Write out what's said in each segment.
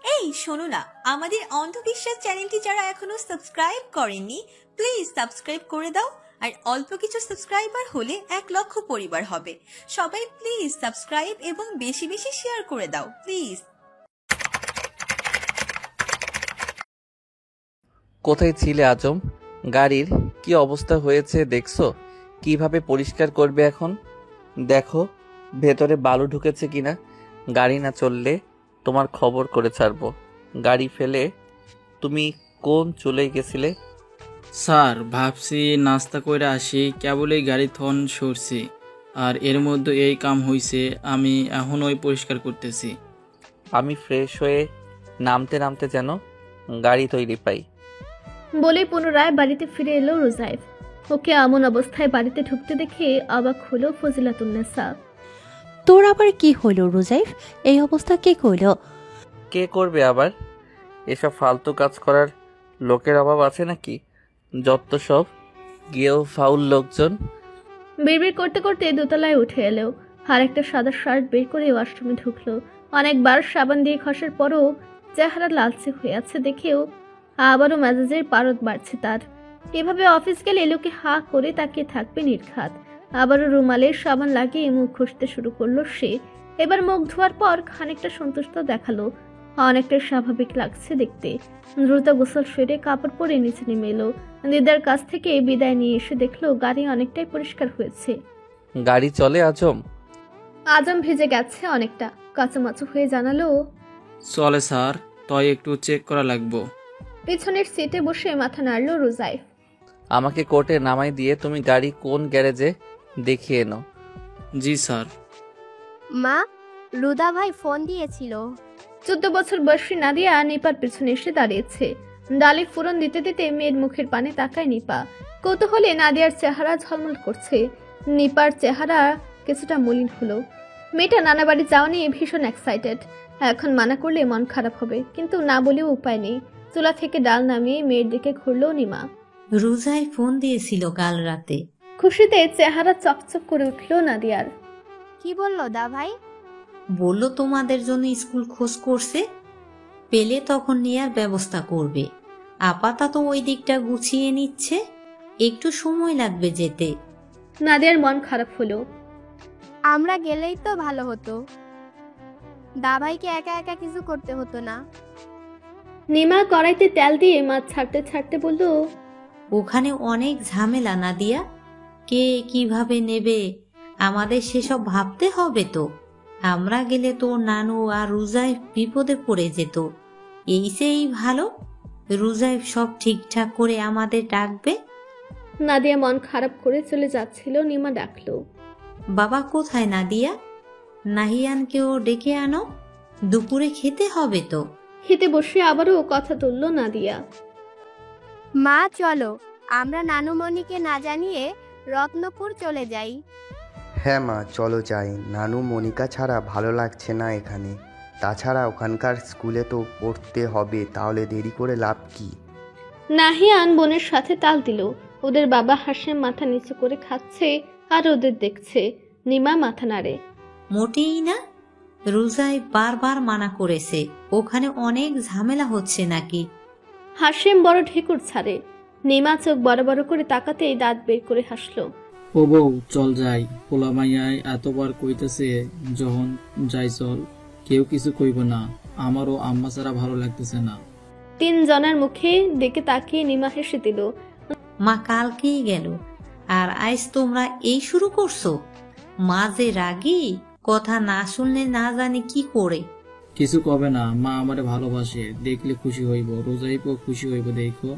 এই শোনো না, আমাদের অন্ধবিশ্বাস চ্যানেলটি যারা এখনো সাবস্ক্রাইব করেননি প্লিজ সাবস্ক্রাইব করে দাও। আর অল্প কিছু সাবস্ক্রাইবার হলে 1,00,000 পরিবার হবে। সবাই প্লিজ সাবস্ক্রাইব এবং বেশি বেশি শেয়ার করে দাও প্লিজ। কোথায় ছিলে আজম? গাড়ির কি অবস্থা হয়েছে দেখছো? কিভাবে পরিষ্কার করবে এখন? দেখো ভেতরে বালু ঢুকেছে কিনা। গাড়ি না চললে তোমার খবর করে ছাড়বো। গাড়ি ফেলে তুমি কোন চলে গেছিলে? স্যার ভাবছি নাস্তা কইরা আসি, কেবলই গাড়ি থন সরছি আর এর মধ্যে এই কাম হইছে। আমি এখন ওই পরিষ্কার করতেছি। আমি ফ্রেশ হয়ে নামতে নামতে যেন গাড়ি তৈরি পাই। বলে পুনরায় বাড়িতে ফিরে এলো রোজাইফ। ওকে এমন অবস্থায় বাড়িতে ঢুকতে দেখে অবাক হলো ফজিলাতুন্নেসা। তোর আবার কি হলো রোজাইফ? এই অবস্থা কে কইলো? কে করবে আবার? এসব ফালতু কাজ করার লোকের অভাব আছে নাকি? যত সব গেও ফাউল লোকজন। বিড়বিড় করতে করতে দোতলায় উঠে এলো। আর একটা সাদা শার্ট বের করে ওয়াশরুমে ঢুকলো। অনেকবার সাবান দিয়ে ঘষার পরও চেহারা লালচে হয়ে আছে দেখেও আবারও মেজাজের পারদ বাড়ছে তার। এভাবে অফিস গেলে লোকে হা করে তাকিয়ে থাকবে নির্ঘাত। আবারও রুমালের সাবান লাগিয়ে মুখ ঘষতে শুরু করলো সে। এবার মুখ ধোয়ার পর খানিকটা সন্তুষ্ট দেখালো, অনেকটা স্বাভাবিক লাগছে দেখতে। দ্রুত গোসল সেরে কাপড় পরে নিচে নেমে এলো। দিদার কাছ থেকে বিদায় নিয়ে এসে দেখলো গাড়ি অনেকটাই পরিষ্কার হয়েছে। গাড়ি চলে আজম? আজম ভেজে গেছে অনেকটা, কাঁচামাচু হয়ে জানালো, চলে স্যার, তাই একটু চেক করা লাগবো। পেছনের সিটে বসে মাথা নাড়ল রোজাইফ। আমাকে কোর্টে নামাই দিয়ে তুমি গাড়ি কোন গ্যারেজে দেখিয়ে এনো। জি স্যার। মা, রুদা ভাই ফোন দিয়েছিল। 14 বছর বয়সী নাদিয়া নিপার পেছনে এসে দাঁড়িয়েছে। ডালে ফুরন দিতে দিতে মেয়ের মুখের পানে তাকায় নিপা। কৌতূহলে নাদিয়ার চেহারা ঝলমল করছে। নিপার চেহারা কিছুটা মলিন হলো। মেয়েটা নানা বাড়ি যাওয়া নিয়ে ভীষণ এক্সাইটেড। এখন মানা করলে মন খারাপ হবে, কিন্তু না বলেও উপায় নেই। চুলা থেকে ডাল নামিয়ে মেয়ের দিকে ঘুরলো নিমা। রোজাই ফোন দিয়েছিল কাল রাতে। খুশিতে চেহারা চকচক করে উঠল নাদিয়ার। কি বললো দা ভাই? বলল তোমাদের জন্য স্কুল খোঁজ করছে, পেলে তখন নেয়ার ব্যবস্থা করবে। আপাতত ওই দিকটা গুছিয়ে নিচ্ছে, একটু সময় লাগবে যেতে। নাদিয়ার মন খারাপ হলো। আমরা গেলেই তো ভালো হতো, দা ভাইকে একা একা কিছু করতে হতো না। নিমা কড়াইতে তেল দিয়ে মাছ ছাড়তে ছাড়তে বলল, ওখানে অনেক ঝামেলা নাদিয়া, কে কিভাবে নেবে আমাদের সেসব ভাবতে হবে তো। আমরা গেলে তোর নানু আর রুজাইফ বিপদে পড়ে যেত। এই সেই ভালো, রুজাইফ সব ঠিকঠাক করে আমাদের ডাকবে। নাদিয়া মন খারাপ করে চলে যাচ্ছিল, নিমা ডাকলো, বাবা কোথায় নাদিয়া? নাহিয়ানকেও ডেকে আনো, দুপুরে খেতে হবে তো। খেতে বসে আবারও কথা তুলল নাদিয়া। মা চলো, আমরা নানুমণিকে না জানিয়ে রত্নপুর চলে যাই। হ্যাঁ মা, চলো যাই। নানু মনিকা ছাড়া ভালো লাগছে না এখানে। তাছাড়া ওখানকার স্কুলে তো পড়তে হবে, তাহলে দেরি করে লাভ কি? নাহিয়ান বোনের সাথে তাল দিল। ওদের বাবা হাসিম মাথা নিচু করে খাচ্ছে আর ওদের দেখছে। নিমা মাথা নাড়ে। মোটেই না, রুজাই বারবার মানা করেছে, ওখানে অনেক ঝামেলা হচ্ছে নাকি। হাসিম বড় ঢেকুর ছাড়ে। নিমা চোখ বড় বড় করে তাকাতেই দাঁত বের করে হাসলো। ও বউ চল যাই, পোলা মাইয়ায় এতবার কইতেছে যখন যাই চল, কেউ কিছু কইব না। আমারও আম্মা ছাড়া ভালো লাগতেছে না। 3 জনের মুখে দিকে তাকিয়ে নিমা হেসে দিল। মা কালকেই গেল আর আজ তোমরা এই শুরু করছো? মা যে রাগী, কথা না শুনলে না জানি কি করে। কিছু কবে না, মা আমারে ভালোবাসে, দেখলে খুশি হইব, রোজাইবও খুশি হইব দেখো।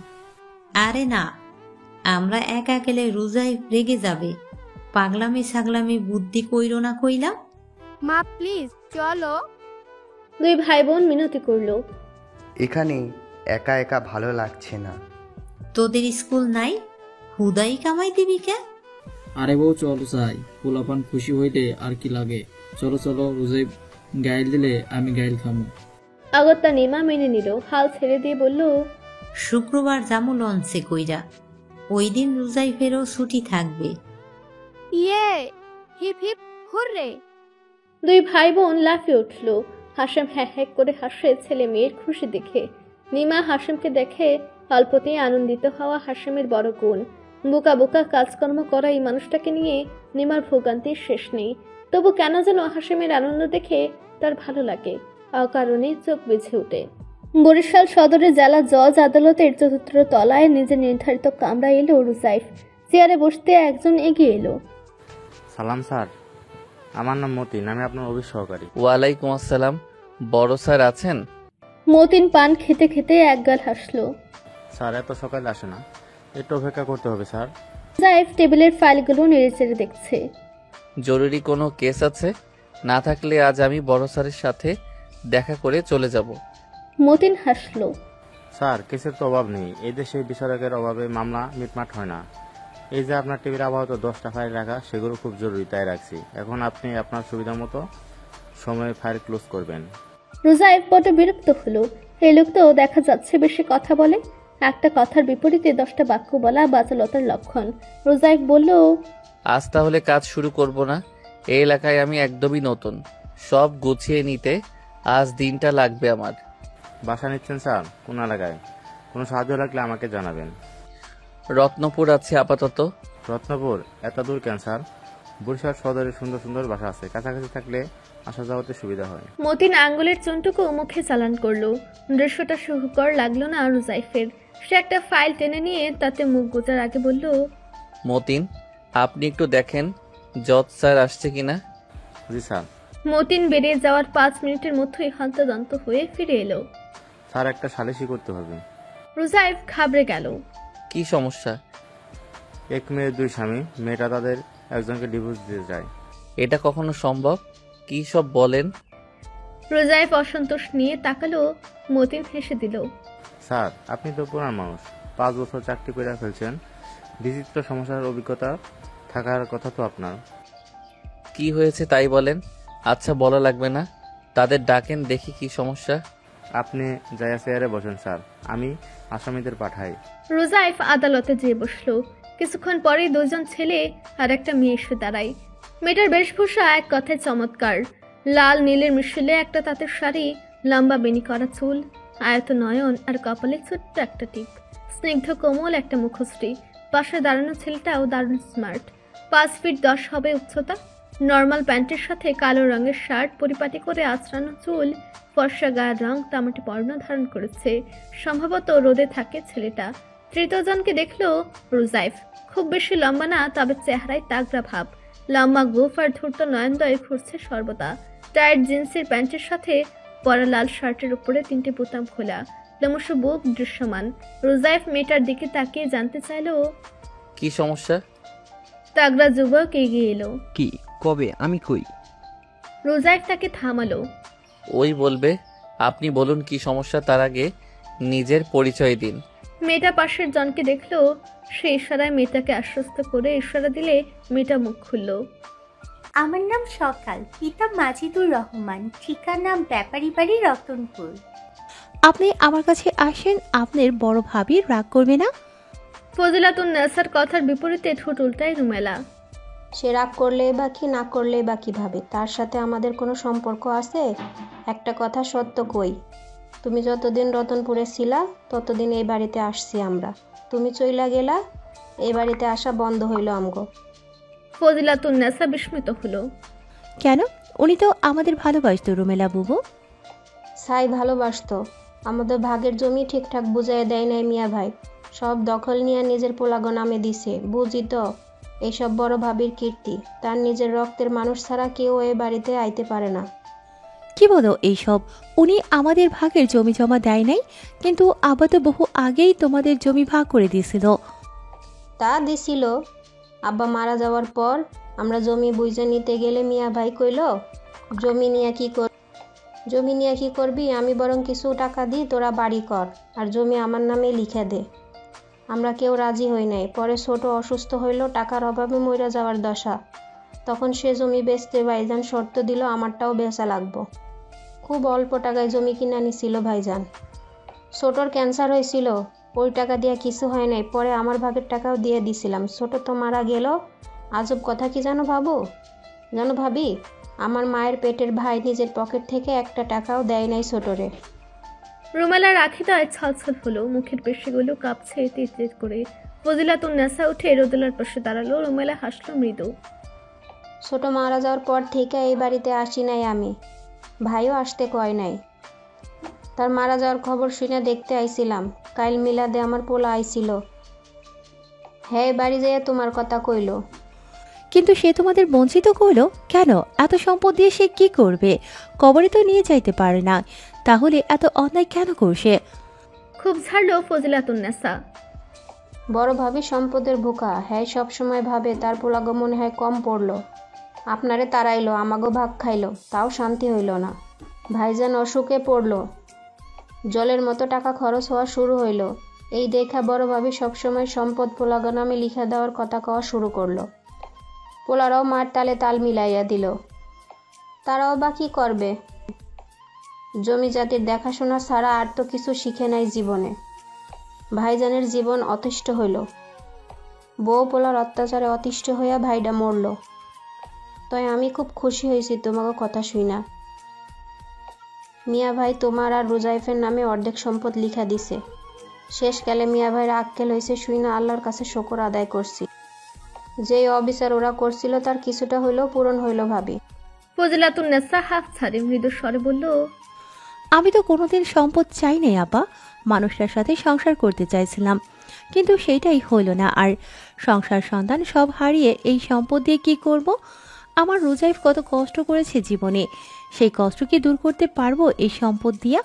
আরে না, আমরা একা গেলে রোজাই রেগে যাবে। পাগলামি ছাগলামি বুদ্ধি কইরো না কইলাম। মা প্লিজ চলো। 2 ভাই বোন মিনতি করলো। এখানে একা একা ভালো লাগছে না। তোদের স্কুল নাই, হুদাই কামাই দিবি কে? আরে বউ চলো যাই, পোলাপান খুশি হইলে আর কি লাগে। চলো চলো, রোজাইব গাইল দিলে আমি গাইল খামো। আগত্যা নিমা মেনে নিল, হাল ছেড়ে দিয়ে বলল, শুক্রবার যামু লঞ্চে কইরা, ওই দিন রোজাই ফেরও ছুটি থাকবে। ইয়ে, হিপ হিপ হুররে। 2 ভাই বোন লাফিয়ে উঠলো। হাসেম হ্যাঁ হ্যাঁ করে হাসে ছেলে মেয়ের খুশি দেখে। নিমা হাসেমকে দেখে অল্পতেই আনন্দিত হওয়া হাসেমের বড় গুণ। বোকা বোকা কাজকর্ম করা এই মানুষটাকে নিয়ে নিমার ভোগান্তির শেষ নেই। তবু কেন যেন হাসেমের আনন্দ দেখে তার ভালো লাগে, অকারণে চোখ বুজে ওঠে। বরিশাল সদরে জেলা জজ আদালতের ৪র্থ তলায় নিজের নির্ধারিত কামরা এলো রুজাইফ। চেয়ারে বসতে একজন এগিয়ে এলো। সালাম স্যার, আমার নাম মতিন, আমি আপনার অফিস সহকারী। ওয়ালাইকুম আসসালাম। বড় স্যার আছেন? মতিন পান খেতে খেতে একগাল হাসলো। স্যার এত সকালে আসে না, একটু অপেক্ষা করতে হবে স্যার। রুজাইফ টেবিলের ফাইলগুলো নেড়েচেড়ে দেখছে। জরুরি কোনো কেস আছে? না থাকলে আজ আমি বড় স্যারের সাথে দেখা করে চলে যাব। মতিন হাসলো। স্যার কেসের তো অভাব নেই, এই দেশে বিচারকের অভাবে মামলা মিটমাট হয় না। এই যে আপনার টেবিলে আপাতত 10টা ফাইল রাখা, সেগুলো খুব জরুরি তাই রাখছি। এখন আপনি আপনার সুবিধা মতো সময় ফাইল ক্লোজ করবেন। রুজাইফ বড় বিরক্ত হলো। এই লোক তো দেখা যাচ্ছে বেশি কথা বলে। একটা কথার বিপরীতে 10টা বাক্য বলা বাচালতার লক্ষণ। রুজাইফ বলল, আজ তাহলে কাজ শুরু করব না? এই এলাকায় আমি একদমই নতুন, সব গুছিয়ে নিতে আজ দিনটা লাগবে আমার। বাসা নিচ্ছেন স্যার? কোন এলাকায়? কোনো সাহায্য লাগলে আমাকে জানাবেন। রত্নপুর আছে আপাতত। রত্নপুর? এত দূর কেন স্যার? বরিশাল সদরে সুন্দর সুন্দর বাসা আছে, কাছাকাছি থাকলে আসা যাওয়াতে সুবিধা হয়। মতিন আঙ্গুলের চুনটুকু মুখে চালান করলো। দৃশ্যটা সুখকর লাগলো না রুজাইফের। সে একটা ফাইল টেনে নিয়ে তাতে মুখ গোজার আগে বলল, মতিন, আপনি একটু দেখেন জজ স্যার আসছে কিনা। জি স্যার। মতিন বেরিয়ে যাওয়ার 5 মিনিটের মধ্যেই হন্তদন্ত হয়ে ফিরে এলো। স্যার একটা সালিশি করতে হবে। রুজাইফ ঘাবড়ে গেল। কি সমস্যা? এক মেয়ের 2 স্বামী, মেয়েটা তাদের একজনকে ডিভোর্স দিয়ে যায়। এটা কখনো সম্ভব? কি সব বলেন? রুজাইফ অসন্তোষ নিয়ে তাকালো। মতিন হেসে দিল। স্যার আপনি তো পুরান মানুষ, 5 বছর চাকরি করে ফেলছেন, বিচিত্র সমস্যার অভিজ্ঞতা থাকার কথা তো আপনার। কি হয়েছে তাই বলেন। আচ্ছা বলা লাগবে না, তাদের ডাকেন দেখি কি সমস্যা। আপনি জায়গা চেয়ারে বসেন স্যার, আমি আসামিদের পাঠাই। রুজাইফ আদালতে যেয়ে বসলো। কিছুক্ষণ পরে 2জন ছেলে আর একটা মেয়ে এসে দাঁড়ায়। মেয়েটার বেশভূষা এক কথায় চমৎকার। লাল নীলের মিশেলে একটা তাঁতের শাড়ি, লম্বা বেনি করা চুল, আয়ত নয়ন আর কপালে ছোট্ট একটা টিপ, স্নিগ্ধ কোমল একটা মুখশ্রী। পাশে দাঁড়ানো ছেলেটাও দারুণ স্মার্ট। 5 ফিট 10 হবে উচ্চতা। নর্মাল প্যান্টের সাথে কালো রঙের শার্ট, পরিপাটি করে আঁচড়ানো চুল, ফর্সা গায়ের রং, তামাটি বর্ণ ধারণ করেছে। সম্ভবত রোদে থাকে ছেলেটা। তৃতীয়জনকে দেখলো রুজাইফ। খুব বেশি লম্বা না, তবে চেহারায় তাগড়া ভাব। লম্বা গোফ আর ধূর্ত নয়নদয় ঘুরছে সর্বদা। টাইট জিন্সের প্যান্টের সাথে পরা লাল শার্টের উপরে 3টে বোতাম খোলা, ক্রমশ বুক দৃশ্যমান। রুজাইফ মেয়েটার দিকে তাকিয়ে জানতে চাইলো, কি সমস্যা? তাগড়া যুবক এগিয়ে এলো। কি কবে? আমি কই? রুজাইফ তাকে থামালো। ওই বলবে, আপনি বলুন কি সমস্যা, তার আগে নিজের পরিচয় দিন। মেয়েটা পাশের জনকে দেখলো। সে ইশারায় মেয়েটাকে আশ্বস্ত করে ইশারা দিলে মেয়েটা মুখ খুলল। আমার নাম সকাল, পিতা মাজিদুর রহমান, ঠিকানা ব্যাপারী বাড়ি, রতনপুর। আপনি আমার কাছে আসেন, আপনার বড় ভাবি রাগ করবে না? ফজিলাতুন নেসার কথার বিপরীতে ঠোঁট উল্টায় রুমেলা। সে রাগ করলে বা কি না করলে বা কিভাবে, তার সাথে আমাদের কোনো সম্পর্ক আছে? একটা কথা সত্য কই, তুমি যতদিন রতনপুরে ছিলা ততদিন এই বাড়িতে আসছি আমরা। তুমি চইলা গেলা, এই বাড়িতে আসা বন্ধ হইল আমগো। ফজিলাতুন নেসা বিস্মিত হলো। কেন? উনি তো আমাদের ভালোবাসতো রুমেলা বুবু। ছাই ভালোবাসতো, আমাদের ভাগের জমি ঠিকঠাক বুঝাই দেয় নাই মিয়া ভাই, সব দখল নিয়ে নিজের পোলাগো নামে দিছে। বুঝি তো এইসব বড় ভাবির কীর্তি, তার নিজের রক্তের মানুষ ছাড়া কেউ এই বাড়িতে আইতে পারে না। কি বলো এইসব? উনি আমাদের ভাগের জমি জমা দেয় নাই, কিন্তু আব্বা তো বহু আগেই তোমাদের জমি ভাগ করে দিয়েছিল। তা দিছিল, আব্বা মারা যাওয়ার পর আমরা জমি বুঝে নিতে গেলে মিয়া ভাই কইল, জমি নিয়ে কি করবি, আমি বরং কিছু টাকা দিই, তোরা বাড়ি কর আর জমি আমার নামে লিখে দে। আমরা কেউ রাজি হই নাই। পরে ছোট অসুস্থ হইল, টাকার অভাবে মইরা যাওয়ার দশা। তখন সে জমি বেচতে ভাইজান শর্ত দিল আমারটাও বেচা লাগবো। খুব অল্প টাকায় জমি কিনা নিছিল ভাইজান। ছোটর ক্যান্সার হয়েছিল, ওই টাকা দিয়ে কিছু হয় নাই। পরে আমার ভাগের টাকাও দিয়ে দিছিলাম। ছোট তো মারা গেল। আজব কথা কি জানো ভাবি, আমার মায়ের পেটের ভাই নিজের পকেট থেকে একটা টাকাও দেয় নাই ছোটরে। রুমেলার আখিটায় ছলছল হলো, মুখের পেশিগুলো কাঁপছে তিত করে। ফজিলাতুন্নেসা উঠে রোদেলার পাশে দাঁড়ালো। রুমেলা হাসলো মৃদু। ছোট মারা যাওয়ার পর থেকে এই বাড়িতে আসি নাই আমি, ভাইও আসতে কয় নাই। তার মারা যাওয়ার খবর শুনে দেখতে আইছিলাম। কাইল মিলাদে আমার পোলা আইছিল, হ্যাঁ বাড়ি যেয়ে তোমার কথা কইল। কিন্তু সে তোমাদের বঞ্চিত করলো কেন? এত সম্পদ দিয়ে সে কি করবে? কবরে তো নিয়ে যাইতে পারে না, তাহলে এত অন্যায় কেন করছে? খুব ঝাড়লো ফজিলাতুন্নেসা। বড় ভাবি সম্পদের বোকা, হ্যাঁ সবসময় ভাবে তার পোলাগো মনে হয় কম পড়লো, আপনারে তাড়াইলো, আমাগো ভাগ খাইলো, তাও শান্তি হইল না। ভাইজান অসুখে পড়লো, জলের মতো টাকা খরচ হওয়া শুরু হইল। এই দেখা বড় ভাবি সবসময় সম্পদ পোলাগো নামে লিখে দেওয়ার কথা কওয়া শুরু করলো। পোলারাও মার তালে তাল মিলাইয়া দিল। তারাও বা কি করবে? জমি জাতির দেখাশোনা ছাড়া আর তো কিছু শিখে নাই জীবনে। ভাইজানের জীবন অতিষ্ঠ হইল, বউ পোলার অত্যাচারে অতিষ্ঠ হইয়া ভাইডা মরল। তাই আমি খুব খুশি হয়েছি তোমাকে কথা শুই না। মিয়া ভাই তোমার আর রোজাইফের নামে অর্ধেক সম্পদ লিখা দিছে। শেষকালে মিয়া ভাইয়ের আক্কেল হয়েছে শুই না, আল্লাহর কাছে শকর আদায় করছি। যেই অবিচার ওরা করছিল তার কিছুটা হইলেও পূরণ হইল ভাবি। ফজিলাতুন্নেসা হাফ ছাড়ে মৃদু স্বরে বলল, আমি তো কোনোদিন সম্পদ চাই নাই আপা, মানুষটার সাথে সংসার করতে চাইছিলাম, কিন্তু সেইটাই হইল না। আর সংসার সন্তান সব হারিয়ে এই সম্পদ দিয়ে কি করব? আমার রোজাইফ কত কষ্ট করেছে জীবনে, সেই কষ্ট কি দূর করতে পারবো এই সম্পদ দিয়া?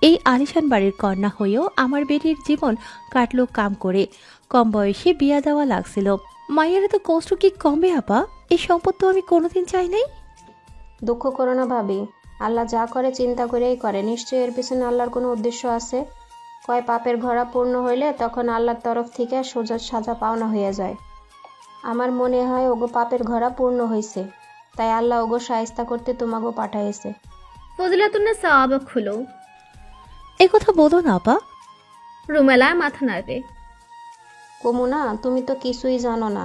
এই আলিশান বাড়ির কন্যা হয়েও আমার বেটির জীবন কাটলো কাম করে। কম বয়সে বিয়া দেওয়া লাগছিল, মায়ের তো কষ্ট কি কমবে আপা? এই সম্পদ তো আমি কোনোদিন চাই নাই। দুঃখ করো না ভাবি, আল্লাহ যা করে চিন্তা করেই করে, নিশ্চয়ই এর পিছনে আল্লাহর কোনো উদ্দেশ্য আছে। কয় পাপের ঘোড়া পূর্ণ হইলে তখন আল্লাহর তরফ থেকে সোজা সাজা পাওনা হয়ে যায়। আমার মনে হয় ওগো পাপের ঘোড়া পূর্ণ হয়েছে, তাই আল্লাহ ওগো শায়েস্তা করতে তোমাগো পাঠাইছে। ফজিলাতুন্নেসা অবাক হলো। এই কথা বলো না আপা। রুমেলা মাথা নাড়ে। কমুনা, তুমি তো কিছুই জানো না।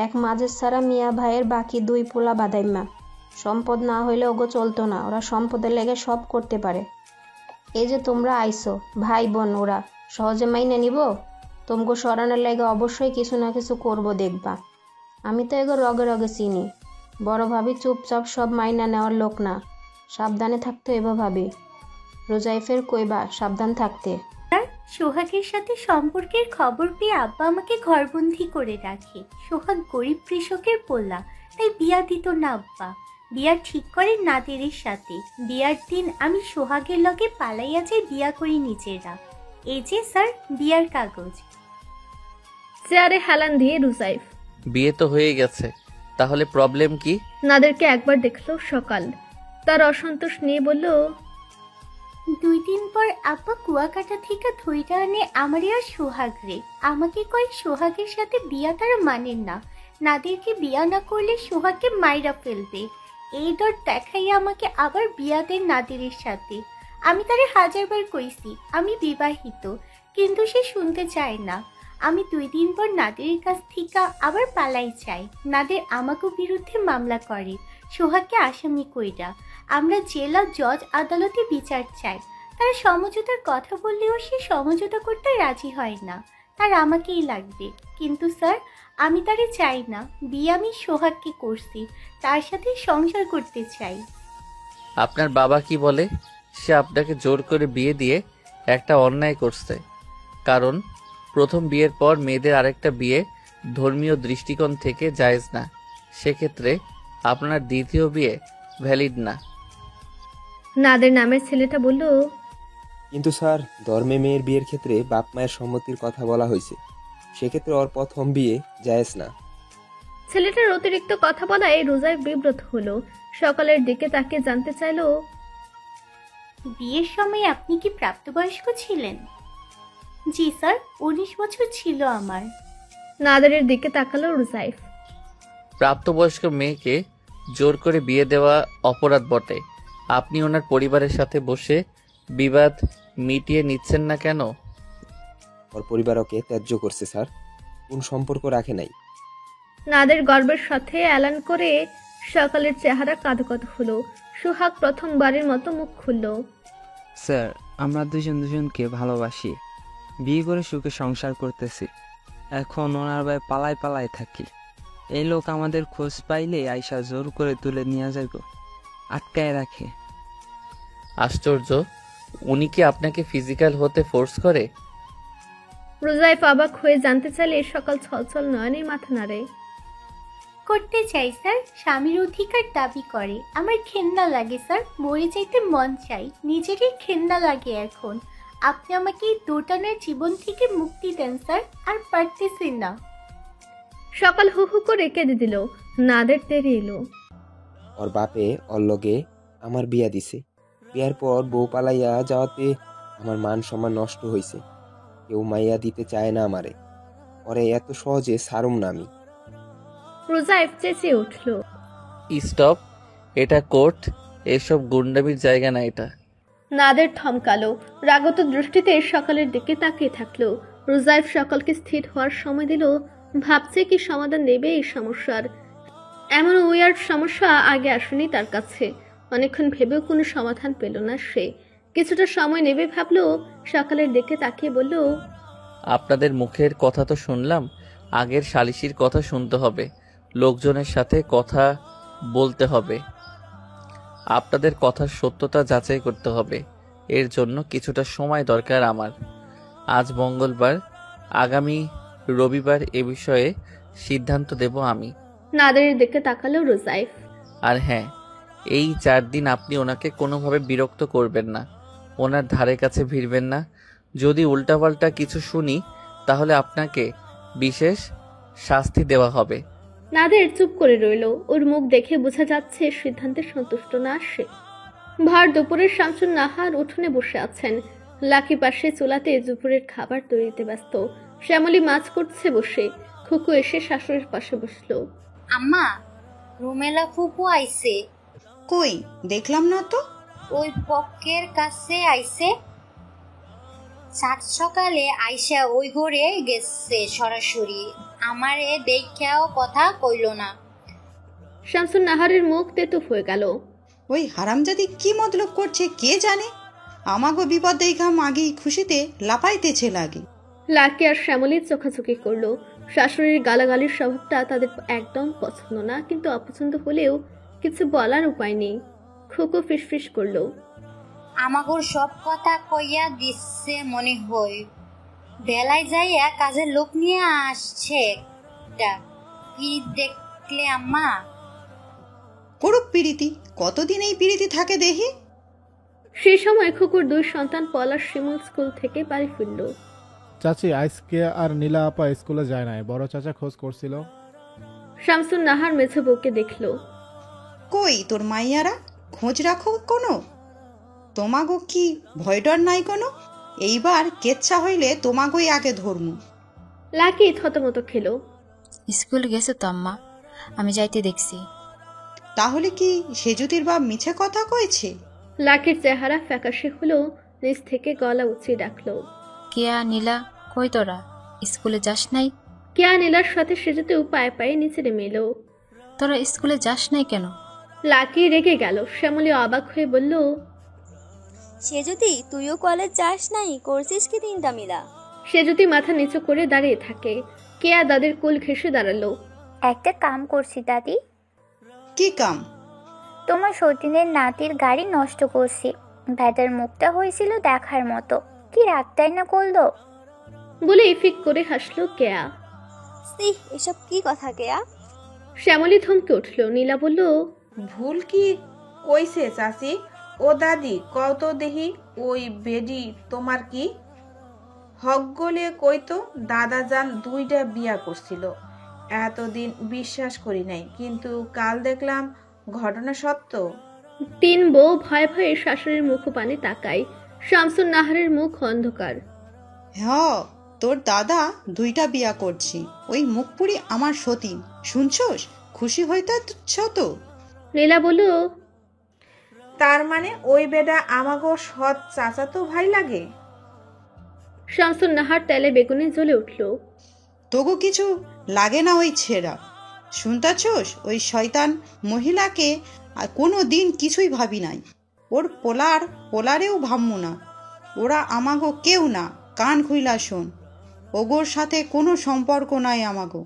এক মাঝের ছাড়া মিয়া ভাইয়ের বাকি দুই পোলা বাদাইমা। সম্পদ না হইলে ওগো চলতো না, ওরা সম্পদের লেগে সব করতে পারে। এই যে তোমরা আইসো ভাই বোন, ওরা সহজে মাইনে নিব? তোমগো সরানোর লেগে অবশ্যই কিছু না কিছু করব দেখবা। আমি তো এগো রগে রগে চিনি। বড় ভাবি চুপচাপ সব মাইনা নেওয়ার লোক না, সাবধানে থাকতে এবার ভাবি। রোজাইফের কইবা সাবধান থাকতে। সোহাগের সাথে সম্পর্কের খবর পেয়ে আব্বা আমাকে ঘরবন্দি করে রাখে। সোহাগ গরিব কৃষকের পোলা, তাই বিয়া দিত না আব্বা। বিয়া ঠিক করে নাদিরের সাথে। বিয়ার দিন আমি সোহাগের লগে পালাইয়া যাই, বিয়া করি নিজেরা। এই যে স্যার বিয়ার কাগজ। চেয়ারে হেলান দিয়ে রুজাইফ। বিয়ে তো হয়ে গেছে, তাহলে প্রবলেম কি? নাদেরকে একবার দেখলো সকাল, তার অসন্তোষ নিয়ে বলল, 2 দিন পর আব্বা কুয়াকাটা থেকে ধইরা আনে আমারে আর সোহাগ রে। আমাকে কয় সোহাগের সাথে বিয়া তারা মানেন না, নাদেরকে বিয়া না করলে সোহাগকে মাইরা ফেলবে। এই ডর দেখাইয়া আমাকে আবার বিয়া দেন নাদিরের সাথে। আমি তারে 1000 বার কইছি আমি বিবাহিত, কিন্তু সে শুনতে চায় না। আমি 2 দিন পর নাদিরের কাছ থেকে আবার পালাই চাই। নাদের আমাকে বিরুদ্ধে মামলা করে, সোহাগকে আসামি কইরা। আমরা জেলা জজ আদালতে বিচার চাই। তারা সমঝোতার কথা বললেও সে সমঝোতা করতে রাজি হয় না, তার আমাকেই লাগবে। কিন্তু স্যার আমি তারে চাই না, বিয়ে আমি সোহাগকে করছি, তার সাথে সংসার করতে চাই। আপনার বাবা কি বলে? সে আপনাকে জোর করে বিয়ে দিয়ে একটা অন্যায় করছে, কারণ প্রথম বিয়ের পর মেয়েদের আরেকটা বিয়ে ধর্মীয় দৃষ্টিকোণ থেকে জায়েজ না, সেক্ষেত্রে আপনার দ্বিতীয় বিয়ে ভ্যালিড না। নাদের নামের ছেলেটা বলল, কিন্তু স্যার ধর্মে মেয়ের বিয়ের ক্ষেত্রে বাপ মায়ের সম্মতির কথা বলা হয়েছে, সেক্ষেত্রে ওর প্রথম বিয়ে জায়েজ না। ছেলেটার অতিরিক্ত কথা বলায় রোজাই বিব্রত হলো। সকালের দিকে তাকে জানতে চাইলো, বিয়ের সময় আপনি কি প্রাপ্তবয়স্ক ছিলেন? জি স্যার, 19 বছর ছিল আমার। নাদারের দিকে তাকালো রোজাইফ। প্রাপ্তবয়স্ক মেয়েকে জোর করে বিয়ে দেওয়া অপরাধ বটে, আপনি ওনার পরিবারের সাথে বসে বিবাদ মিটিয়ে নিচ্ছেন না কেন? ওর পরিবার ওকে ত্যায্য করছে স্যার, কোন সম্পর্ক রাখে নাই। নাদের গর্বের সাথে এলান করে সকালের চেহারা কাঁদো কাঁদো হলো। সোহাগ প্রথমবারের মতো মুখ খুলল। স্যার, আমরা দুজনকে ভালোবাসি, বিয়ে করে সুখে সংসার করতেছি। এখন ওনার ভাই পালায় পালায় থাকি। এই লোক আমাদের খোঁজ পাইলে আয়সা জোর করে তুলে নিয়ে যাইব, আটকায় রাখে। আশ্চর্য, উনি কি আপনাকে ফিজিক্যাল হতে ফোর্স করে? রোজাইফ অবাক হয়ে জানতে চাইলে সকাল ছলছল নয়নের মাথা নাড়ে। করতে চাই স্যার, স্বামীর অধিকার দাবি করে। আমার ঘেন্না লাগে স্যার, মরে যাইতে মন চাই, নিজেরই ঘেন্না লাগে এখন। আপনি আমাকে এই দোটানার জীবন থেকে মুক্তি দেন স্যার, আর পারতেছি না। সকাল হু হু করে কেঁদে দিল। নাদের তেরে এলো। ওর বাপে ওর লগে আমার বিয়া দিছে। বিয়ার পর বউ পালাইয়া যাওয়াতে আমার মান সম্মান নষ্ট হয়েছে। কেউ মাইয়া দিতে চায় না আমারে। ওরে এত সহজে ছাড়ুম না আমি। রোজাইফ চেঁচিয়ে উঠল। স্টপ, এটা কোর্ট, এসব গুন্ডামির জায়গা না এটা। নাদের থমকালো, রাগত দৃষ্টিতে সকালের দিকে তাকিয়ে থাকলো। রোজাইফ সকালকে স্থির হওয়ার সময় দিল, ভাবছে কি সমাধান নেবে এই সমস্যার। এমন উইয়ার্ড সমস্যা আগে আসেনি তার কাছে। অনেকক্ষণ ভেবেও কোনো সমাধান পেল না সে। কিছুটা সময় নেবে ভাবলো, সকালের দিকে তাকিয়ে বলল, আপনাদের মুখের কথা তো শুনলাম, আগের সালিশির কথা শুনতে হবে, লোকজনের সাথে কথা বলতে হবে, আপনাদের কথার সত্যতা যাচাই করতে হবে। এর জন্য কিছুটা সময় দরকার আমার। আজ মঙ্গলবার, আগামী রবিবার এ বিষয়ে সিদ্ধান্ত দেব আমি। নাদের দিকে তাকালো রোজাইফ। আর হ্যাঁ, এই 4 দিন আপনি ওনাকে কোনোভাবে বিরক্ত করবেন না, ওনার ধারে কাছে ভিড়বেন না। যদি উল্টাপাল্টা কিছু শুনি তাহলে আপনাকে বিশেষ শাস্তি দেওয়া হবে। নাদের চুপ করে রইল। ওর মুখ দেখে বোঝা যাচ্ছে সিদ্ধান্তে সন্তুষ্ট না সে। ভর দুপুরের শামসুন নাহার উঠোনে বসে আছেন। লাকি পাশে চুলাতে দুপুরের খাবার তৈরিতে ব্যস্ত। শ্যামলী মাছ করছে বসে। খুকু এসে শাশুড়ির পাশে বসলো। আম্মা, রুমেলা ফুপু আইছে। কই দেখলাম না তো। ওই পক্ষের কাছে আইছে। সাত সকালে আইসা ওই ঘরে গেছে সরাসরি। আমারে দেখাও কথা কইল না। শামসুন নাহারের মুখ তেতুফ হয়ে গেল। ওই হারামজাদি কি মতলব করছে কে জানে। আমাগো বিপদ দেখাম আগেই খুশিতে লাপাইতেছে লাগে। লাকি আর শ্যামলী চোখাচোখি করলো। শাশুড়ির গালাগালির স্বভাবটা তাদের একদম পছন্দ না, কিন্তু অপছন্দ হলেও কিছু বলার উপায় নেই। খুকু ফিসফিস করলো, আমাগোর সব কথা কইয়া দিচ্ছে মনে হয়। বেলায় যাইয়া কাজের লোক নিয়ে আসছে। দেখলে আম্মা, করুক পিরিতি, কতদিন এই পিরিতি থাকে দেখি। সেই সময় খুকুর 2 সন্তান পলাশ শিমুল স্কুল থেকে বাড়ি ফিরল। চাচি, আজকে আর নীলা আপা স্কুলে যায় নাই, বড় চাচা খোঁজ করছিল। শামসুন নাহার মেঝে বউকে দেখলো। কই তোর মাইয়ারা, খোঁজ রাখো কোনো? তোমাগো কি ভয় ডর নাই কোনো? এইবার কেচ্ছা হইলে তোমাগোই আগে ধরমু। লাকি থতমত খেলো। স্কুল গেছে তো আম্মা, আমি যাইতে দেখছি। তাহলে কি সেজুতির বাপ মিছে কথা কইছে? লাকির চেহারা ফ্যাকাশে হলো। নিচ থেকে গলা উঁচিয়ে ডাকলো, কেয়া নীলা, কই তোরা স্কুলে যাস নাই? কেয়া নীলার সাথে সেজুতেও পায়ে পায়ে নিচে নেমে এলো। তোরা স্কুলে যাস নাই কেন? লাকি রেগে গেল। শ্যামলী অবাক হয়ে বলল, সেজুতি, তুইও কলেজ যাস নাই, করছিস কি তিনটা মিলা? সেজুতি মাথা নিচু করে দাঁড়িয়ে থাকে। কেয়া দাদির কোল ঘেঁষে দাঁড়ালো। একটা কাম করছি দাদি। কি কাম? তোমার সতীনের নাতির গাড়ি নষ্ট করছি। ভেটার মুখটা হয়েছিল দেখার মতো, কি রাগটাই না করলো বলে ইফিক করে হাসলো কেয়া। এসব কি কথা কেয়া? শ্যামলী থমকে উঠলো। নীলা বলল, ভুল কি কইছে চাচি? ও দাদি কত দেহি ওই বেডি তোমার কি হক গলে কইতো দাদা যান 2টা বিয়া করছিল। এতদিন বিশ্বাস করি নাই, কিন্তু কাল দেখলাম ঘটনা সত্য। 3 বউ ভয়ে ভয়ে শাশুড়ির মুখ পানে তাকায়। শামসুন নাহারের মুখ অন্ধকার। হ্যাঁ, তোর দাদা 2টা বিয়া করছি। ওই মুখপুরি আমার সতীন, শুনছস? খুশি হইতাছ তো? নীলা বলল, তার মানে ওই বেডা আমাগো সৎ চাচাতো ভাই লাগে? শামসুন নাহার তেলে বেগুনে জ্বলে উঠল। তোগো কিছু লাগে না ওই ছেঁড়া? শুনতেছোস? ওই শয়তান মহিলাকে কোনো দিন কিছুই ভাবি নাই। ওর পোলারেও ভাবমু না। ওরা আমাগো কেউ না। কান খুইলা শোন, ওগোর সাথে কোনো সম্পর্ক নাই আমাগো।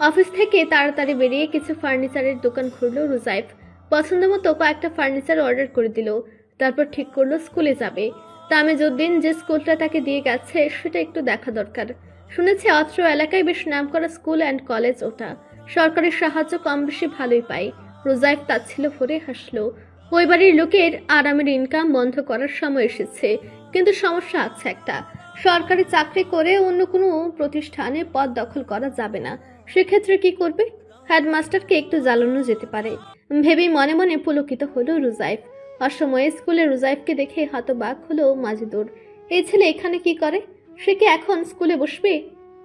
অফিস থেকে তাড়াতাড়ি বেরিয়ে কিছু ফার্নিচারের দোকান খুললো রুজাইফ। পছন্দ মতো কয়েকটা ফার্নিচার অর্ডার করে দিল। তারপর ঠিক করলো স্কুলে যাবে। তামিজউদ্দিন যে স্কুলটা তাকে দিয়ে গেছে সেটা একটু দেখা দরকার। শুনেছে অত্র এলাকায় বেশ নামকরা স্কুল অ্যান্ড কলেজ ওটা। সরকারি সাহায্য কম বেশি ভালোই পায়। রুজাইফ তাচ্ছিল্য ভরে হাসলো। ওই বাড়ির লোকের আরামের ইনকাম বন্ধ করার সময় এসেছে, কিন্তু সমস্যা আছে একটা। সরকারি চাকরি করে অন্য কোনো প্রতিষ্ঠানে পদ দখল করা যাবে না। সেক্ষেত্রে কি করবে? হেডমাস্টারকে একটু জ্বালানো যেতে পারে ভেবেই মনে মনে পুলকিত হলো রুজাইফ। অসময়ে স্কুলে রুজাইফকে দেখে হতবাক হলো মাজেদুর। এই ছেলে এখানে কি করে? সে কি এখন স্কুলে বসবে?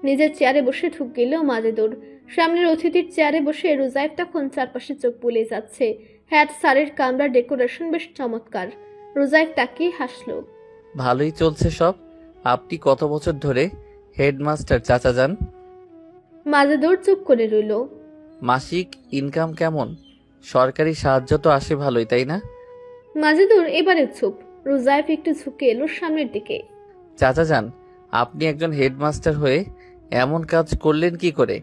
নিজের চেয়ারে বসে ঢুক গেল মাজেদুর। সামনের অতিথির চেয়ারে বসে রুজাইফ তখন চারপাশে চোখ বুলিয়ে যাচ্ছে। হ্যাট স্যারের কামরার ডেকোরেশন বেশ চমৎকার। রুজাইফ তাকিয়ে হাসলো। ভালোই চলছে সব। আপনি কত বছর ধরে হেডমাস্টার চাচা যান? মাজেদুর চুপ করে রইল। মাসিক ইনকাম কেমন? সরকারি সাহায্য তো আসে ভালোই, তাই না? মাজেদুর এবারে চুপ। রুজাইফ একটু ঝুঁকে এলো সামনের দিকে। চাচা যান, আপনি একজন হেডমাস্টার হয়ে এমন কাজ করলেন কি করে?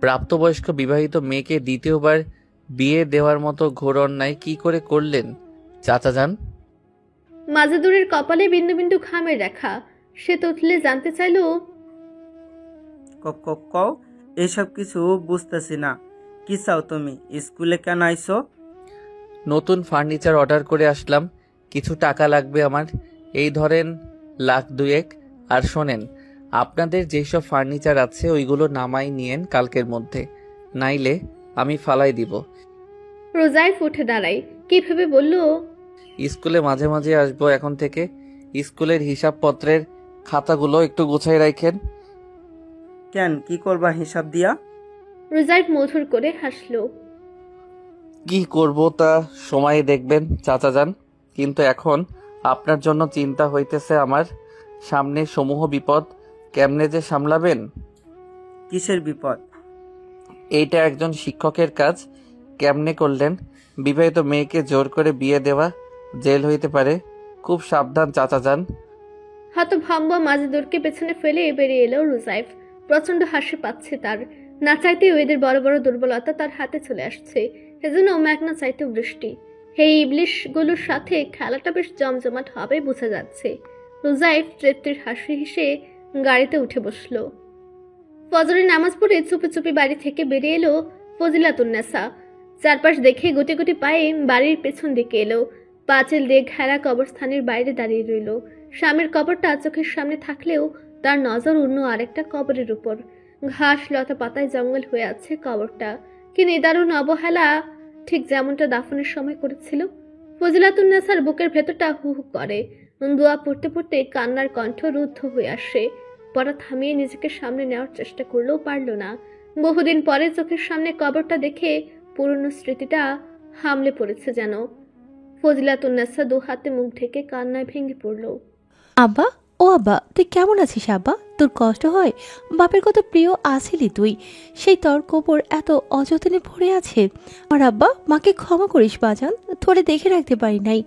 প্রাপ্তবয়স্ক বিবাহিত মেয়েকে দ্বিতীয়বার বিয়ে দেওয়ার মতো ঘোর অন্যায় কি করে করলেন চাচা যান? মাজেদুরের কপালে বিন্দু বিন্দু ঘামের রেখা। সে তুতলে জানতে চাইল, কও এসব কিছু বুঝতেছি না। কি চাও তুমি? স্কুলে কেন আইছো? নতুন ফার্নিচার অর্ডার করে আসলাম, কিছু টাকা লাগবে আমার। এই ধরেন 1,02,000। আর শোনেন, আপনাদের যেসব ফার্নিচার আছে ওইগুলো নামাই নিয়েন কালকের মধ্যে, নাইলে আমি ফালাই দিব। রোজাইফ উঠে দাঁড়াই। কি ভেবে বলল, স্কুলে মাঝে মাঝে আসবো এখন থেকে। স্কুলের হিসাবপত্রের খাতাগুলো একটু গোছাই রাখেন। কেন, কি করবা হিসাব দিয়া? রোজাইফ মধুর করে হাসলো। কি করব তা সময়ে দেখবেন চাচা যান, কিন্তু এখন আপনার জন্য চিন্তা হইতেছে আমার। সামনে সমূহ বিপদ, কেমনে যে সামলাবেন? কিসের বিপদ? এইটা একজন শিক্ষকের কাজ। কেমনে করলেন? বিবাহিত মেয়েকে জোর করে বিয়ে দেওয়া, জেল হইতে পারে। খুব সাবধান চাচা যান। হতভম্ব মাজেদুরকে পেছনে ফেলে বেরিয়ে এলো রোজাইফ। প্রচন্ড হাসি পাচ্ছে তার। না চাইতেও এদের বড় বড় দুর্বলতা তার হাতে চলে আসছে। এজন্য মেঘনা চাইতেও বৃষ্টি। এই ইবলিশগুলোর সাথে খেলাটা বেশ জমজমাট হবে বোঝা যাচ্ছে। রোজাইফ তৃপ্তির হাসি হেসে গাড়িতে উঠে বসলো। ফজরের নামাজ পড়ে চুপি চুপি বাড়ি থেকে বেরিয়ে এলো ফজিলাতুন্নেসা। চারপাশ দেখে গুটি গুটি পায়ে বাড়ির পেছন দিকে এলো। পাঁচিল দিয়ে ঘেরা কবরস্থানের বাইরে দাঁড়িয়ে রইল। স্বামীর কবরটা চোখের সামনে থাকলেও তার নজর অন্য আরেকটা কবরের উপর। ঘাস লতা পাতায় জঙ্গল হয়ে আছে কবরটা। কি নিদারুণ অবহেলা, ঠিক যেমনটা দাফনের সময় করেছিল। ফজিলাতুন্নেসার বুকের ভেতরটা হু হু করে। দোয়া পড়তে পড়তে কান্নার কণ্ঠ রুদ্ধ হয়ে আসে। পড়া থামিয়ে নিজেকে সামনে নেওয়ার চেষ্টা করলেও পারল না। বহুদিন পরে চোখের সামনে কবরটা দেখে পুরনো স্মৃতিটা হামলে পড়েছে যেন। ফজিলাতুন্নেসা দু হাতে মুখ ঢেকে কান্নায় ভেঙে পড়ল। আব্বা, ও আব্বা, তুই কেমন আছিস আব্বা? তোর কষ্ট হয়? বাপের কত প্রিয় আছিলি তুই, সেই তোর কবর এত অযত্নে ভরে আছে। আর আব্বা, মাকে ক্ষমা করিস বাজান, তোরে দেখে রাখতে পারি নাই।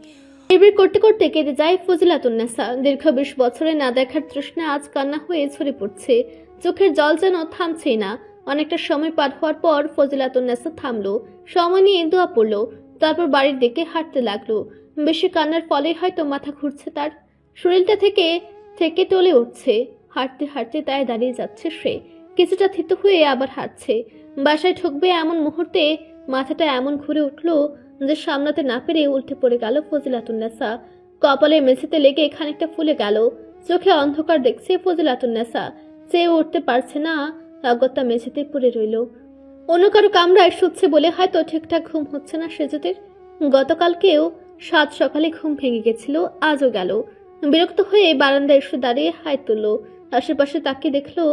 বিড়বিড় করতে করতে কেঁদে যায় ফজিলাতুন্নেসা। দীর্ঘ 20 বছরে না দেখার তৃষ্ণা আজ কান্না হয়ে ঝরে পড়ছে। চোখের জল যেন থামছেই না। অনেকটা সময় পার হওয়ার পর ফজিলাতুন্নেসা থামলো, সময় নিয়ে দোয়া পড়লো, তারপর বাড়ির দিকে হাঁটতে লাগলো। বেশি কান্নার ফলে হয়তো মাথা ঘুরছে তার, শরীরটা থেকে থেকে টলে উঠছে। হাঁটতে হাঁটতে তাই দাঁড়িয়ে যাচ্ছে সে, কিছুটা থিত হয়ে আবার হাঁটছে। বাসায় ঢুকবে এমন মুহূর্তে মাথাটা এমন ঘুরে উঠলো যে সামলাতে না পেরে উল্টে পড়ে গেল ফজিলাতুন্নেসা। কপালে মেঝেতে লেগে খানিকটা ফুলে গেল। চোখে অন্ধকার দেখছে ফজিলাতুন্নেসা, চেয়ে উঠতে পারছে না, অগত্যা মেঝেতে পড়ে রইল। অন্য কারো কামরায় শুচ্ছে বলে হয়তো ঠিকঠাক ঘুম হচ্ছে না সেজুদের। গতকালকেও সাত সকালে ঘুম ভেঙে গেছিল, আজও গেল। বিরক্ত হয়ে বারান্দায় এসে দাঁড়িয়ে হাই তুলল। আশেপাশে তাকিয়ে দেখলো,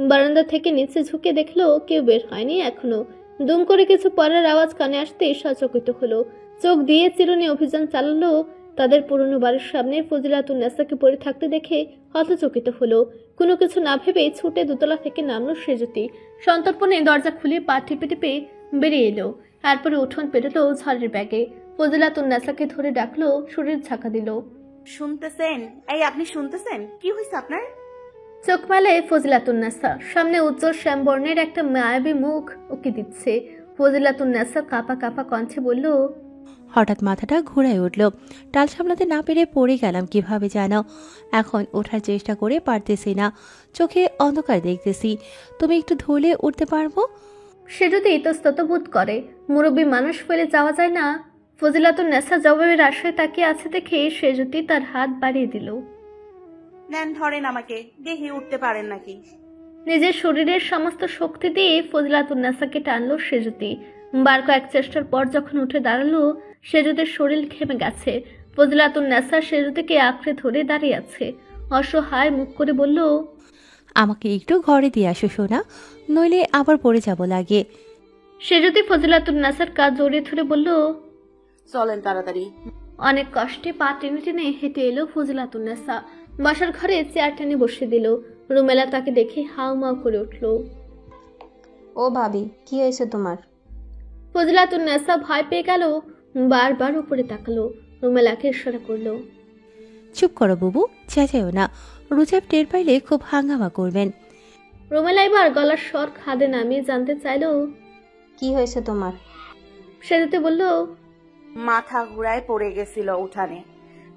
বারান্দা থেকে নিচে ঝুঁকে দেখলো কেউ বের হয়নি এখনো। দুম করে কিছু পড়ার আওয়াজ কানে আসতে সচকিত হলো। চোখ দিয়ে চিরুনি অভিযান চালালো তাদের পুরনো বাড়ির সামনে ফজিলাতুন্নেসাকে পড়ে থাকতে দেখে হতচকিত হলো। কোনো কিছু না ভেবে ছুটে দোতলা থেকে নামলো সেজুতি। সন্তর্পণে দরজা খুলে পা টিপে টিপে বেরিয়ে এলো। তারপরে উঠোন পেরোলো ঝড়ের ব্যাগে। ফজিলাতুন্নেসাকে ধরে ডাকলো, শরীর ঝাঁকা দিল। শুনতেছেন? এই আপনি শুনতেছেন? কি হয়েছে আপনার? চোখ মেলে ফজিলাতুন্নেসা। সামনে উজ্জ্বল শ্যামবর্ণের একটা মায়াবী মুখ উকি দিচ্ছে। ফজিলাতুন্নেসা কাঁপা কাঁপা কণ্ঠে বলল, হঠাৎ মাথাটা ঘুরায় উঠল। টাল সামলাতে না পেরে পড়ে গেলাম কিভাবে জানো। এখন ওঠার চেষ্টা করে পারতেছি না, চোখে অন্ধকার দেখতেছি। তুমি একটু ধরলে উঠতে পারবো? সে যদি ইতস্তত বোধ করে, মুরব্বী মানুষ ফেলে যাওয়া যায় না। ফজিলাতুন্নেসা জবাবের আশায় তাকিয়ে আছে দেখে সে যদি তার হাত বাড়িয়ে দিল। নেন, ধরেন আমাকে, দেখি উঠতে পারেন নাকি। নিজের শরীরের সমস্ত শক্তি দিয়ে ফজিলাতুন্নেসাকে টানলো সেজুতি। বার কয়েক চেষ্টার পর যখন উঠে দাঁড়ালো, সেজুতির শরীর ঘেমে গেছে। ফজিলাতুন্নেসা সেজুতিকে আঁকড়ে ধরে দাঁড়িয়ে আছে। অসহায় মুখ করে বলল, আমাকে একটু ঘরে দিয়ে আসো সোনা, নইলে আবার পড়ে যাব লাগে। সেজুতি ফজিলাতুন্নেসার কাজ জড়িয়ে ধরে বলল, চলেন তাড়াতাড়ি। অনেক কষ্টে পা টেনে টেনে হেঁটে এলো ফজিলাতুন্নেসা। বাসার ঘরে চেয়ার টেনে বসে দিল। রুমেলা তাকে দেখে হাউ মাউ করে উঠল। ও ভাবি, কি হয়েছে তোমার? ফজিলাতুন্নেসা ভয় পেয়ে গেল, বারবার উপরে তাকালো। রুমেলাকে ইশারা করলো। চুপ করো বুবু, চেঁচাইও না, রুজাব টের পাইলে খুব হাঙ্গামা করবেন। রুমেলা এবার গলার স্বর খাদে নামিয়ে জানতে চাইলো, কি হয়েছে তোমার? সেজুতি বলল, মাথা ঘুরায় পড়ে গেছিল উঠানে,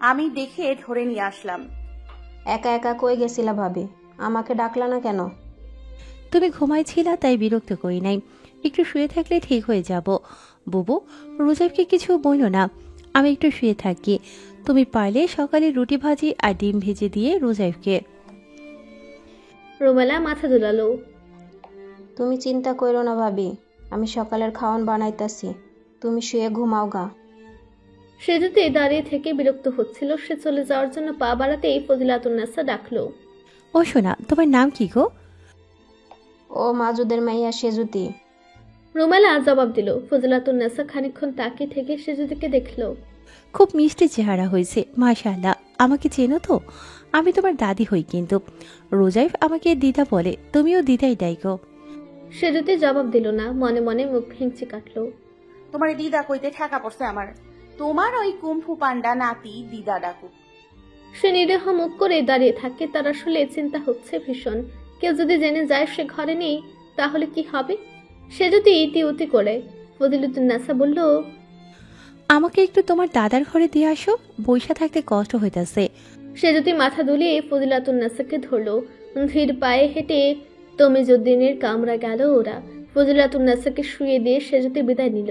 আমি দেখে ধরে নিয়ে আসলাম। একা একা কই গেছিলা ভাবি? আমাকে ডাকলা না কেন? তুমি ঘুমাইছিলা তাই বিরক্ত করি নাই, একটু শুয়ে থাকলে ঠিক হয়ে যাব। বুবু, রুজাবকে কিছু বইল না, আমি একটু শুয়ে থাকি। তুমি পারলে সকালে রুটি ভাজি আর ডিম ভেজে দিয়ে রুজাবকে। রুমেলা মাথা দুলালো। তুমি চিন্তা করো না ভাবি, আমি সকালের খাওয়ান বানাইতাছি, তুমি শুয়ে ঘুমাও গা। সেজুতি দাঁড়িয়ে থেকে বিরক্ত হচ্ছিল। সে চলে যাওয়ার জন্য পা বাড়াতেই ফজিলাতুন্নেসা ডাকলো, ও সোনা, তোমার নাম কি গো? ও মাজুদের মাইয়া সেজুতি। রুমেলা জবাব দিল। ফজিলাতুন্নেসা খানিকক্ষণ তাকিয়ে থেকে সেজুতিকে দেখলো। খুব মিষ্টি চেহারা হয়েছে, মাশাআল্লাহ। আমাকে চেনো তো? আমি তোমার দাদি হই কিন্তু। রোজাইফ আমাকে দিদা বলে, তুমিও দিদাই ডাইকো। সেজুতি জবাব দিল না, মনে মনে মুখ ভেঙচি কাটলো। তোমার দিদা কইতে ঠেকা পড়ছে আমার, তোমার ওই কুম্ফু পান্ডা নাতি দিদা ডাকুক। সে নিরীহ মুখ করে দাঁড়িয়ে থাকে। তার আসলে চিন্তা হচ্ছে ভীষণ। কেউ যদি জেনে যায় সে ঘরে নেই, তাহলে কি হবে? সে যদি ইতি উতি করে। ফজিলাতুন্নেসা বলল, আমাকে একটু তোমার দাদার ঘরে দিয়ে আসো, বইসা থাকতে কষ্ট হইতাছে। সে যদি মাথা দুলিয়ে ফজিলাতুন্নেসাকে ধরলো। ধীর পায়ে হেঁটে তমিজুদ্দিনের কামরা গেল ওরা। ফজিলাতুন্নেসাকে শুয়ে দিয়ে সে যদি বিদায় নিল।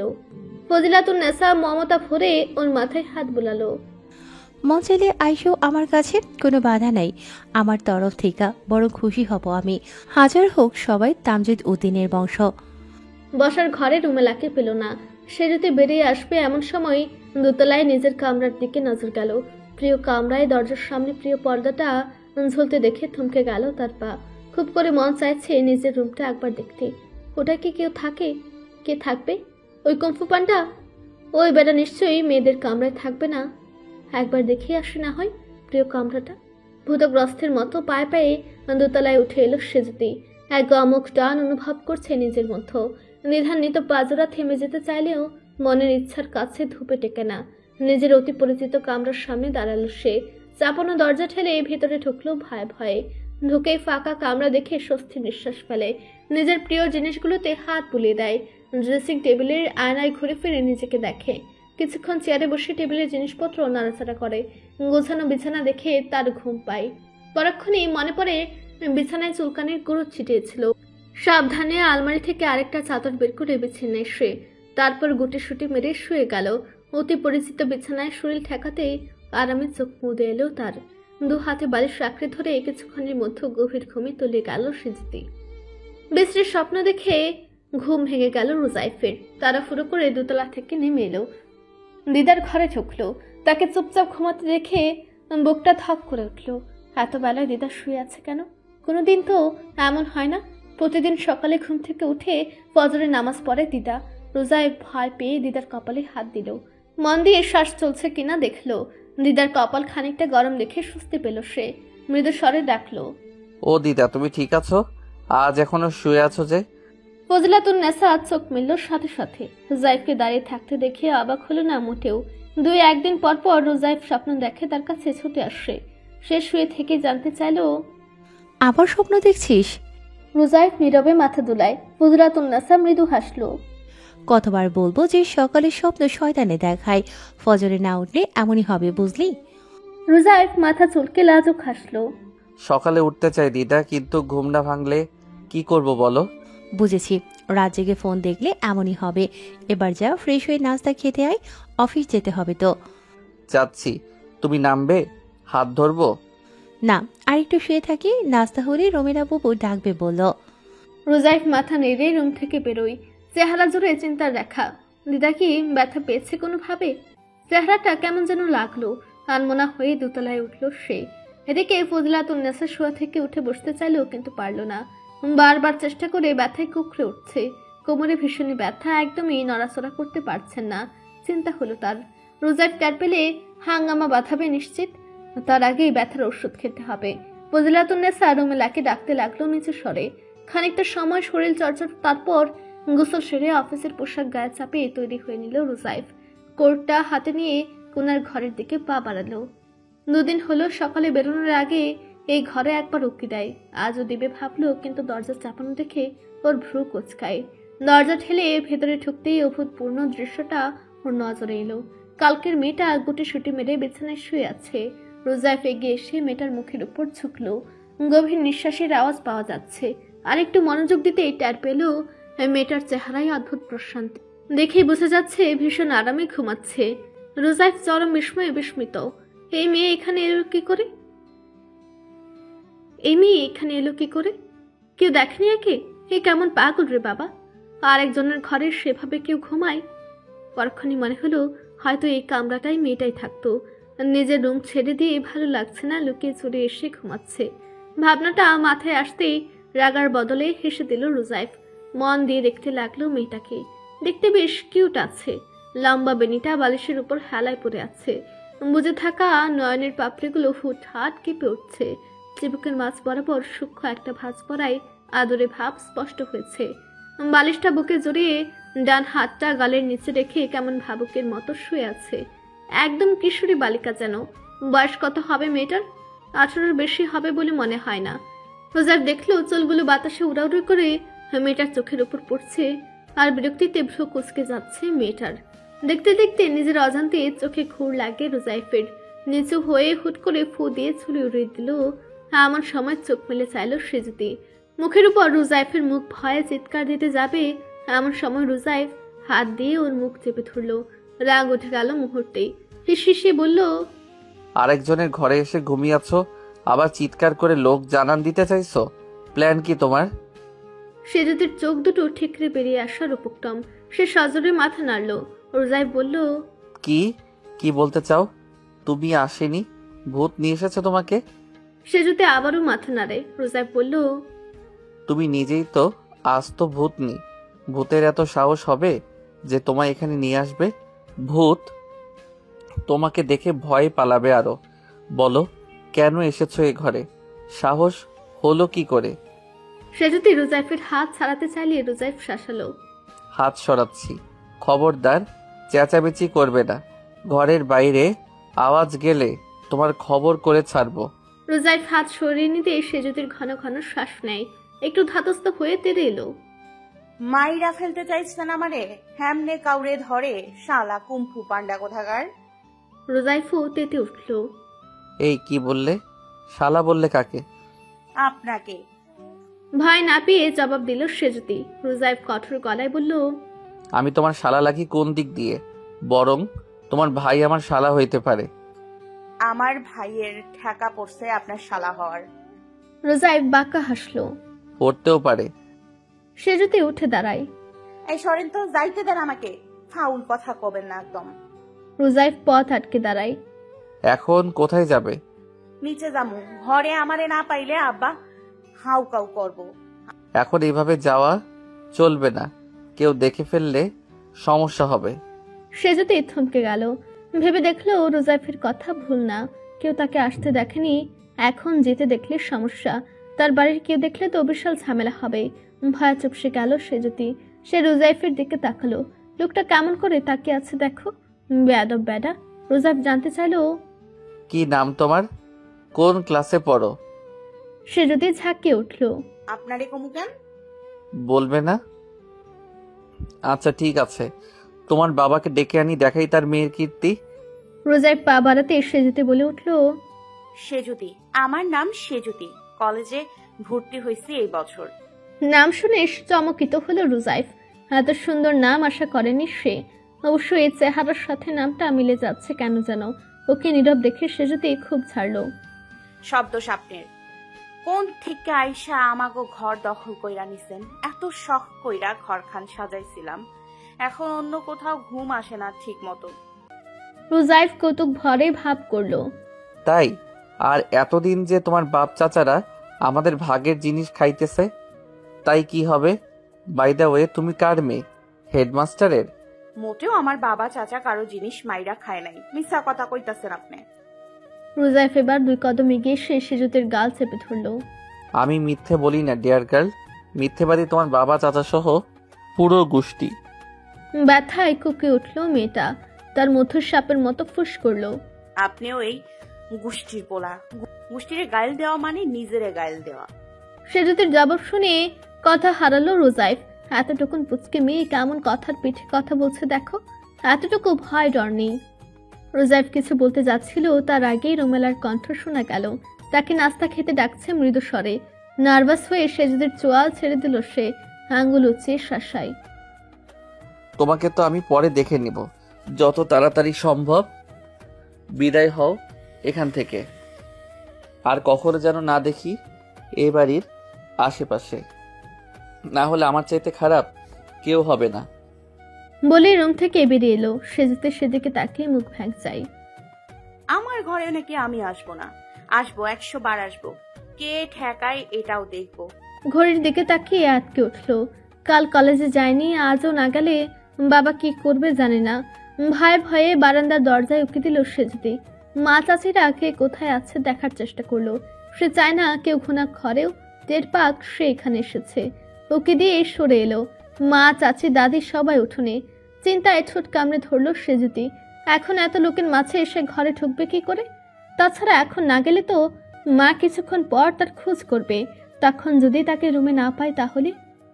ফজিলাতুন্নেসা মমতা ভরে ওর মাথায় হাত বুলালো। মন চাইলে আইসো আমার কাছে, কোনো বাধা নাই আমার তরফ থেকে, বড় খুশি হব আমি। হাজার হোক সবাই তামজিদ উদ্দিনের বংশ। বসার ঘরে রুমেলাকে পেল না। সে যদি বেরিয়ে আসবে এমন সময় দোতলায় নিজের কামরার দিকে নজর গেল। প্রিয় কামরায় দরজার সামনে প্রিয় পর্দাটা ঝুলতে দেখে থমকে গেল তার পা। খুব করে মন চাইছে নিজের রুমটা একবার দেখতে। ওটা কি কেউ থাকে? কে থাকবে? ওই কুম্ফু পান্ডা? ওই বেটা নিশ্চয়ই মেয়েদের কামরায় থাকবে না। একবার দেখে আসে না হয় প্রিয় কামরাটা। ভূতগ্রস্তের মতো পায়ে পায়ে দোতলায় উঠে এলো সেজুতি। এক গমক টান অনুভব করছে নিজের মধ্যে। নিধান্বিত পাজরা থেমে যেতে চাইলেও মনের ইচ্ছার কাছে ধুপে টেকে না। নিজের অতি পরিচিত কামরার সামনে দাঁড়ালো সে। চাপানো দরজা ঠেলে ভেতরে ঢুকলো ভয়ে ভয়ে। ঢুকেই ফাঁকা কামরা দেখে স্বস্তি নিঃশ্বাস ফেলে। নিজের প্রিয় জিনিসগুলোতে হাত বুলিয়ে দেয়। ড্রেসিং টেবিলের আয়নায় ঘুরে ফিরে নিজেকে দেখে। কিছুক্ষণ চেয়ারে বসে টেবিলের জিনিসপত্র নাড়াচাড়া করে। গোছানো বিছানা দেখে তার ঘুম পায়। পরক্ষণেই মনে পড়ে বিছানায় চুলকানির গুঁড়ো ছিটিয়েছিল। সাবধানে আলমারি থেকে আরেকটা চাদর বের করে বিছানায় শুয়ে তারপর গুটি সুটি মেরে শুয়ে গেল। অতি পরিচিত বিছানায় শরীর ঠেকাতে আরামে চোখ মুদে এলো তার। দু হাতে বালিশ আঁকড়ে ধরে কিছুক্ষণের মধ্যে গভীর ঘুমে তুলে গেল সেজুতি। বিশ্রীর স্বপ্ন দেখে ঘুম ভেঙে গেল রুজাইফের। তাড়াহুড়ো করে দোতলা থেকে নেমে এলো। দিদার ঘরে ঢুকলো। তাকে চুপচাপ ঘুমাতে দেখে বুকটা ধক করে উঠল। এত বেলায় দিদা শুয়ে আছে কেন? কোনোদিন তো এমন হয় না। প্রতিদিন সকালে ঘুম থেকে উঠে ফজরের নামাজ পড়ে দিদা। রোজায় ভয় পেয়ে দিদার কপালে হাত দিল। মন দিয়ে শ্বাস চলছে কিনা দেখলো। দিদার কপাল খানিকটা গরম দেখে স্বস্তি পেল সে। মৃদু স্বরে ডাকলো, ও দিদা, তুমি ঠিক আছো? আজ এখনো শুয়ে আছো যে? ফজিলাতুন্নেসা চোখ মিলল সাথে সাথে। রুজাইফকে দাঁড়িয়ে থাকতে দেখে অবাক হলো না মোটেও। 2-1 দিন পর পর রুজাইফ স্বপ্ন দেখে তার কাছে ছুটে আসে। সে শুয়ে থেকে জানতে চাইল, আবার স্বপ্ন দেখছিস? রুজাইফ নীরবে মাথা দুলায়। ফজিলাতুন্নেসা মৃদু হাসলো। কতবার বলবো যে সকালের স্বপ্ন শয়তানে দেখায়, ফজরে না উঠলে এমনই হবে, বুঝলি? রুজাইফ মাথা চুলকে লাজুক হাসলো। সকালে উঠতে চাই দিদা, কিন্তু ঘুম না ভাঙলে কি করব বলো? বুঝেছি, রাত জেগে ফোন দেখলে এমনই হবে। এবার যা, ফ্রেশ হয়ে নাস্তা খেতে আয়, অফিস যেতে হবে তো। যাচ্ছি। তুমি নামবে? হাত ধরবো? না, আর একটু শুয়ে থাকি, নাস্তা হলে রোমেরা বাবু ডাকবে বলল। রুজাইফ মাথা নেড়ে রুম থেকে বেরোয়। চেহারা জুড়ে চিন্তার রেখা। দিদা কি ব্যথা পেয়েছে কোনোভাবে? চেহারাটা কেমন যেন লাগলো। আনমনা হয়ে দোতলায় উঠল সে। এদিকে ফজিলাতুন্নেসা শোয়া থেকে উঠে বসতে চাইলেও কিন্তু পারল না। বারবার চেষ্টা করে ব্যথায় কুকড়ে উঠছে। কোমরে ভীষণ ব্যথা, একদমই নড়াচড়া করতে পারছেন না। চিন্তা হলো তার, রোজাইফ টের পেলে হাঙ্গামা বাঁধাবে নিশ্চিত। তার আগেই ব্যথার ওষুধ খেতে হবে। ফজিলাতুন্নেসা রুমেলাকে ডাকতে লাগলো নিচু স্বরে। খানিকটা সময় শরীর চর্চা, তারপর গোসল সেরে অফিসের পোশাক গায়ে চাপিয়ে তৈরি হয়ে নিল রুজাইফ। কোটটা হাতে নিয়ে কোনার ঘরের দিকে পা বাড়ালো। 2 দিন হলো সকালে বেরোনোর আগে এই ঘরে একবার উকি দেয়। আজও দিবে ভাবলো, কিন্তু দরজা চাপানো দেখে ওর ভ্রু কোচকায়। দরজা ঠেলে ভেতরে ঢুকতেই অভূতপূর্ণ দৃশ্যটা ওর নজরে এলো। কালকের মেয়েটা গুটি সুটি মেরে বিছানায় শুয়ে আছে। রোজাইফ এগিয়ে এসে মেয়েটার মুখের উপর ঝুঁকলো। গভীর নিঃশ্বাসের আওয়াজ পাওয়া যাচ্ছে। আর একটু মনোযোগ দিতেই টের পেল মেয়েটার চেহারায় অদ্ভুত প্রশান্তি। দেখেই বোঝা যাচ্ছে ভীষণ আরামে ঘুমাচ্ছে। রোজাইফ চরম বিস্ময়ে বিস্মিত। এই মেয়ে এখানে এলো কি করে? কেউ দেখেনি একে? এ কেমন পাগল রে বাবা! আর একজনের ঘরে সেভাবে কেউ ঘুমায়? পরক্ষণই মনে হলো হয়তো এই কামরাটাই মেয়েটাই থাকতো। নিজের রুম ছেড়ে দিয়ে ভালো লাগছে না, লুকিয়ে চলে এসে ঘুমাচ্ছে। ভাবনাটা মাথায় আসতেই রাগার বদলে হেসে দিল রোজাইফ। মন দিয়ে দেখতে লাগলো মেয়েটাকে। দেখতে বেশ কিউট আছে। লম্বা বেনিটা বালিশের উপর হেলায় পড়ে আছে। বুঝে থাকা নয়নের পাপড়িগুলো হুটহাট কেঁপে উঠছে। চিবুকের মাছ বরাবর সূক্ষ্ম একটা ভাঁজ পড়ায় আদরে ভাব স্পষ্ট হয়েছে। বালিশটা বুকে জড়িয়ে ডান হাতটা গালের নিচে রেখে কেমন ভাবুকের মতো শুয়ে আছে। একদম কিশোরী বালিকা যেন। বয়স কত হবে মেয়েটার? 18-এর বেশি হবে বলে মনে হয় না। রোজাইফ দেখলো চুলগুলো বাতাসে উড়াউড়ি করে মেয়েটার চোখের উপর পড়ছে, আর বিরক্তিতে ভ্রু কুঁচকে যাচ্ছে মেয়েটার। দেখতে দেখতে নিজের অজান্তে চোখে ঘুর লাগে রোজাইফের। নিচু হয়ে হুট করে ফু দিয়ে ছুরি উড়িয়ে দিল। এমন সময় চোখ মেলে চাইল সেজুতি। মুখের উপর রোজাইফের মুখ ভয়ে চিৎকার দিতে যাবে, এমন সময় রোজাইফ হাত দিয়ে ওর মুখ চেপে ধরল। রাগ উঠে গেল মুহূর্তেই। হিসিয়ে বলল, আরেকজনের ঘরে এসে ঘুমিয়ে আছো, আবার চিৎকার করে লোক জানান দিতে চাইছো? প্ল্যান কি তোমার? সেজুতির চোখ দুটো ঠিকরে বেরিয়ে আসার উপক্রম। সে সজোরে মাথা নাড়ল। রোজাইফ বলল, কি বলতে চাও? তুমি আসেনি, ভূত নিয়ে এসেছে তোমাকে? সেজুতি আবারও মাথা নাড়ে। রোজাইফ বলল, তুমি নিজেই তো আস্ত ভূতনি। ভূতের এত সাহস হবে যে তোমায় এখানে নিয়ে আসবে? ভূত তোমাকে দেখে ভয় পালাবে আরো। বলো, কেন এসেছো এ ঘরে? সাহস হলো কি করে? সেজুতি রোজাইফের হাত ছাড়াতে চাইলে রোজাইফ শাসালো। হাত সরাচ্ছি। খবরদার চেঁচামেচি করবে না। ঘরের বাইরে আওয়াজ গেলে তোমার খবর করে ছাড়বো। রোজাইফ হাত সরিয়ে নিতে সেজুতির ঘন ঘন শ্বাস নেয়। একটু ধাতস্থ হয়ে তেড়ে এলো। মাইরা ফেলতে চাইছেন আমারে? হেমনে কাউরে ধরে, শালা কুম্ফু পান্ডা কোথাকার! রোজাইফও তেতে উঠল। এই কি বললে? শালা বললে কাকে? আপনাকে। ভয় না পেয়ে জবাব দিল সেজুতি। রোজাইফ কঠোর গলায় বলল, আমি তোমার শালা লাগি কোন দিক দিয়ে? বরং তোমার ভাই আমার শালা হইতে পারে। আমার ভাইয়ের ঠেকা পড়ছে আপনার শালা হওয়ার। রোজাইফ বাঁকা হাসলো। পড়তেও পারে। সেজুতি উঠে দাঁড়ায়। এই সরেন তো, যাইতে দেন আমাকে। ফাউল কথা কবেন না একদম। রোজাইফ পথ আটকে দাঁড়ায়। এখন কোথায় যাবে? নিচে যামু। ঘরে আমারে না পাইলে আব্বা হাউ কাউ করবো। এখন এইভাবে যাওয়া চলবে না, কেউ দেখে ফেললে সমস্যা হবে। সেজুতি থমকে গেল। ভেবে দেখলো রোজাইফের কথা ভুল না, কেউ তাকে আসতে দেখেনি, এখন যেতে দেখলে সমস্যা, তার বাড়ির কেউ দেখলে তো বিশাল ঝামেলা হবে। ভয়া চুপসে গেল সেজুতি। সে রোজাইফের দিকে তাকালো, লোকটা কেমন করে তাকিয়ে আছে দেখো, বেয়াদব বেডা। রোজাইফ জানতে চাইলো, কি নাম তোমার, কোন ক্লাসে পড়ো? সেজুতি ঝাঁকিয়ে উঠলো, আপনারে কমু কেন? বলবে না? আচ্ছা ঠিক আছে, তোমার বাবাকে ডেকে আনি, দেখাই তার মেয়ের কীর্তি। রোজাইফ পা বাড়াতে সেজুতি বলে উঠলো, সেজুতি, আমার নাম সেজুতি, কলেজে ভর্তি হয়েছি এই বছর। নাম শুনে চমকিত হলো রোজাইফ। এত সুন্দর নাম আশা করেনি সে। অবশ্য এই চেহারার সাথে নামটা মিলে যাচ্ছে কেন যেন। ওকে নীরব দেখে সেজুতি খুব ছাড়লো। শব্দ স্বপ্নের কোন থেকে আইসা আমাগো ঘর দখল কইরা নিছেন? এত শখ কইরা ঘরখান সাজাইছিলাম, এখন অন্য কোথাও ঘুম আসে না ঠিক মতো। রোজাইফ কৌতুক ভরে ভাব করলো, তাই? আর এতদিন যে তোমার বাপ চাচারা আমাদের ভাগের জিনিস খাইতেছে, তাই কি হবে? বাই দ্য ওয়ে, তুমি কার মেয়ে? হেডমাস্টারের? মোটেও আমার বাবা চাচা কারো জিনিস মাইরা খায় নাই, মিথ্যা কথা কইতাছেন আপনি। রোজাইফ এবার 2 কদম এগিয়ে সেজুতির গাল চেপে ধরলো। আমি মিথ্যে বলি না ডিয়ার গার্ল, মিথ্যেবাদী তোমার বাবা চাচা সহ পুরো গোষ্ঠী। ব্যথায় কুকে উঠলো মেয়েটা, তার মধুর সাপের মতো ফুস করলো, আপনিও এই গোষ্ঠীর পোলা। গোষ্ঠীরে গাইল দেওয়া মানে নিজেরে গাইল দেওয়া। সেজুতির জবাব শুনে কথা হারালো রোজাইফ। এতটুকুন পুচকে মেয়ে কেমন কথার পিঠে কথা বলছে দেখো, এতটুকু ভয় ডর নেই। রোজাইফ কিছু বলতে যাচ্ছিল, তার আগেই রোমেলার কণ্ঠ শোনা গেল। তাকে নাস্তা খেতে ডাকছে মৃদু স্বরে। নার্ভাস হয়ে সেজুতির চোয়াল ছেড়ে দিল সে, আঙ্গুল উঁচিয়ে শাসায়। তোমাকে তো আমি পরে দেখে নিব, যত তাড়াতাড়ি সম্ভব বিদায় হও এখান থেকে। আর কখনো যেন না দেখি এ বাড়ির আশেপাশে, না হলে আমার চাইতে খারাপ কেউ হবে না। বলে রুম থেকে বেরিয়ে এলো। সেজুতি সেদিকে তাকিয়ে মুখ ভ্যাংচাই। আমার ঘরে নাকি আমি আসবো না? আসবো, 100 বার আসবো। কে ঠেকায় এটাও দেখবো। ঘড়ির দিকে তাকিয়ে আটকে উঠলো। কাল কলেজে যায়নি, আজও না গেলে বাবা কি করবে জানে না। ভয়ে ভয়ে বারান্দার দরজায় উকি দিল সেজুতি। মা চাচিরা কে কোথায় আছে দেখার চেষ্টা করলো। সে চায় না কেউ ঘুণা ঘরেও টের পাক সে এখানে এসেছে। উকি দিয়ে সরে এলো। মা চাচি দাদি সবাই উঠোনে। চিন্তায় ঠোঁট কামড়ে ধরলো সেজুতি। এখন এত লোকের মাঝে এসে ঘরে ঢুকবে কি করে? তাছাড়া এখন না গেলে তো মা কিছুক্ষণ পর তার খোঁজ করবে। তখন যদি তাকে রুমে না পায় তাহলে?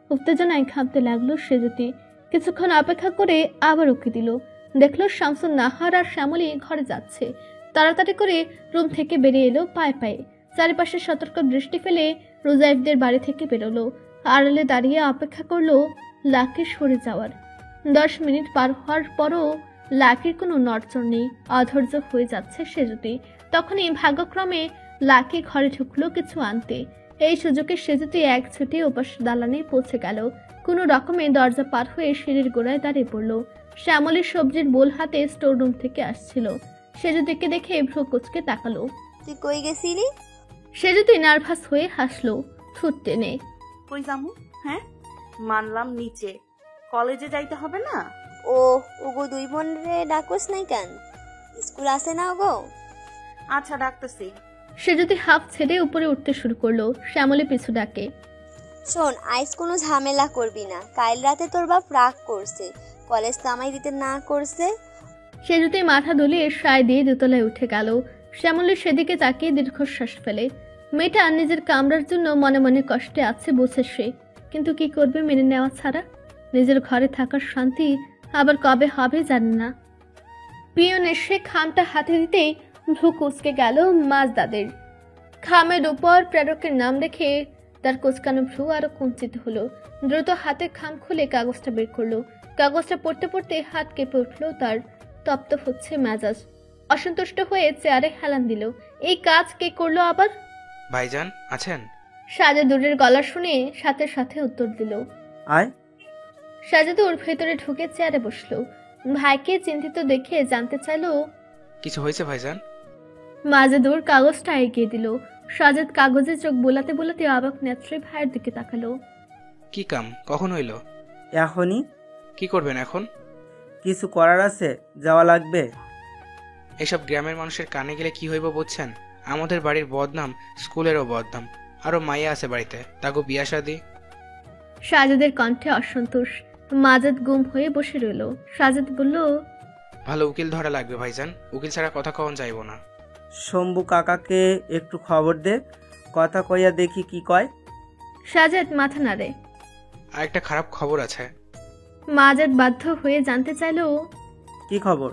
উত্তেজনায় ঘামতে লাগলো সেজুতি। কিছুক্ষণ অপেক্ষা করে আবার উকি দিল। দেখলো শামসুন নাহার আর শ্যামলী ঘরে যাচ্ছে। তাড়াতাড়ি করে রুম থেকে বেরিয়ে এলো পায়ে পায়ে। চারিপাশে সতর্ক দৃষ্টি ফেলে রোজাইফদের বাড়ি থেকে বেরোলো। আড়ালে দাঁড়িয়ে অপেক্ষা করলো লাকির সরে যাওয়ার। 10 মিনিট পার হওয়ার পরও লাকির কোনো নড়চড় নেই। অধৈর্য হয়ে যাচ্ছে সেজুতি। তখনই ভাগ্যক্রমে লাকি ঘরে ঢুকলো কিছু আনতে। এই সুযোগে সেজুতি এক ছুটে ওপাশ দালানে পৌঁছে গেল। কোনো রকমে দরজা পার হয়ে সিঁড়ির গোড়ায় দাঁড়িয়ে পড়লো। শ্যামলীর সবজির বোল হাতে স্টোর রুম থেকে আসছিল। সেজুতিকে দেখে ভ্রু কুচকে তাকালো। তুই কই গেছিলি? সেজুতি নার্ভাস হয়ে হাসলো ঠোঁট টেনে। কই যামু? হ্যাঁ, মানলাম নিচে, কলেজে যাইতে হবে না। ও ওগো 2 বোন রে ডাকোস নাই কেন? স্কুল আসে না ওগো? আচ্ছা ডাকতেছি। সেজুতি হাফ ছেড়ে উপরে উঠতে শুরু করলো। শ্যামলী পিছু ডাকে। শোন, আইস কোনো ঝামেলা করবি না। কাল রাতে তোর বাপ রাগ করছে, কলেজ নামাই দিতে না করছে। সেজুতি মাথা দুলিয়ে সায় দিয়ে দোতলায় উঠে গেল। শ্যামলী সেদিকে তাকিয়ে দীর্ঘশ্বাস ফেলে। মেয়েটা নিজের কামড়ার জন্য মনে মনে কষ্টে আছে বুঝে সে, কিন্তু কি করবে মেনে নেওয়া ছাড়া? নিজের ঘরে থাকার শান্তি আবার কবে হবে জানে না। পিয়ন এসে খামটা হাতে দিতেই ভ্রু কুচকে গেল মাজদাদের। খামের উপর প্রেরকের নাম দেখে তার কুচকানো ভ্রু আরো কুঞ্চিত হলো। দ্রুত হাতে খাম খুলে কাগজটা বের করলো। কাগজটা পড়তে পড়তে হাত কেঁপে উঠলো তার। তপ্ত হচ্ছে মেজাজ। অসন্তুষ্ট হয়ে চেয়ারে হেলান দিল। এই কাজ কে করলো আবার? ভাইজান আছেন? সাজেদুরের গলা শুনে সাথে সাথে উত্তর দিল, আয়। সাজেদুর ভেতরে ঢুকে চেয়ারে বসলো। ভাইকে চিন্তিত দেখে জানতে চাইলো, কিছু হয়েছে ভাইজান? মাজেদুর কাগজটা এগিয়ে দিল। সাজেদ কাগজে চোখ বোলাতে বোলাতে অবাক নেত্রে ভাইয়ের দিকে তাকালো। কি কাম কখন হইল? এখনই। কি করবেন এখন? কিছু করার আছে, যাওয়া লাগবে। এসব গ্রামের মানুষের কানে গেলে কি হইব বুঝছেন? আমাদের বাড়ির বদনাম, স্কুলেরও বদনাম। আরো মাইয়া আছে বাড়িতে, তাকে বিয়া শাদি। সাজেদের কণ্ঠে অসন্তোষ। মাজেদ গুম হয়ে বসে রইল। সাজেদ বলল, ভালো উকিল ধরা লাগবে ভাইজান, উকিল ছাড়া কথা কখন যাইব না। শম্ভু কাকাকে একটু খবর দে, কথা কইয়া দেখি কি কয়। সাজেদ মাথা নাড়ে। আর একটা খারাপ খবর আছে। মাজেদ বাধ্য হয়ে জানতে চাইল, কি খবর?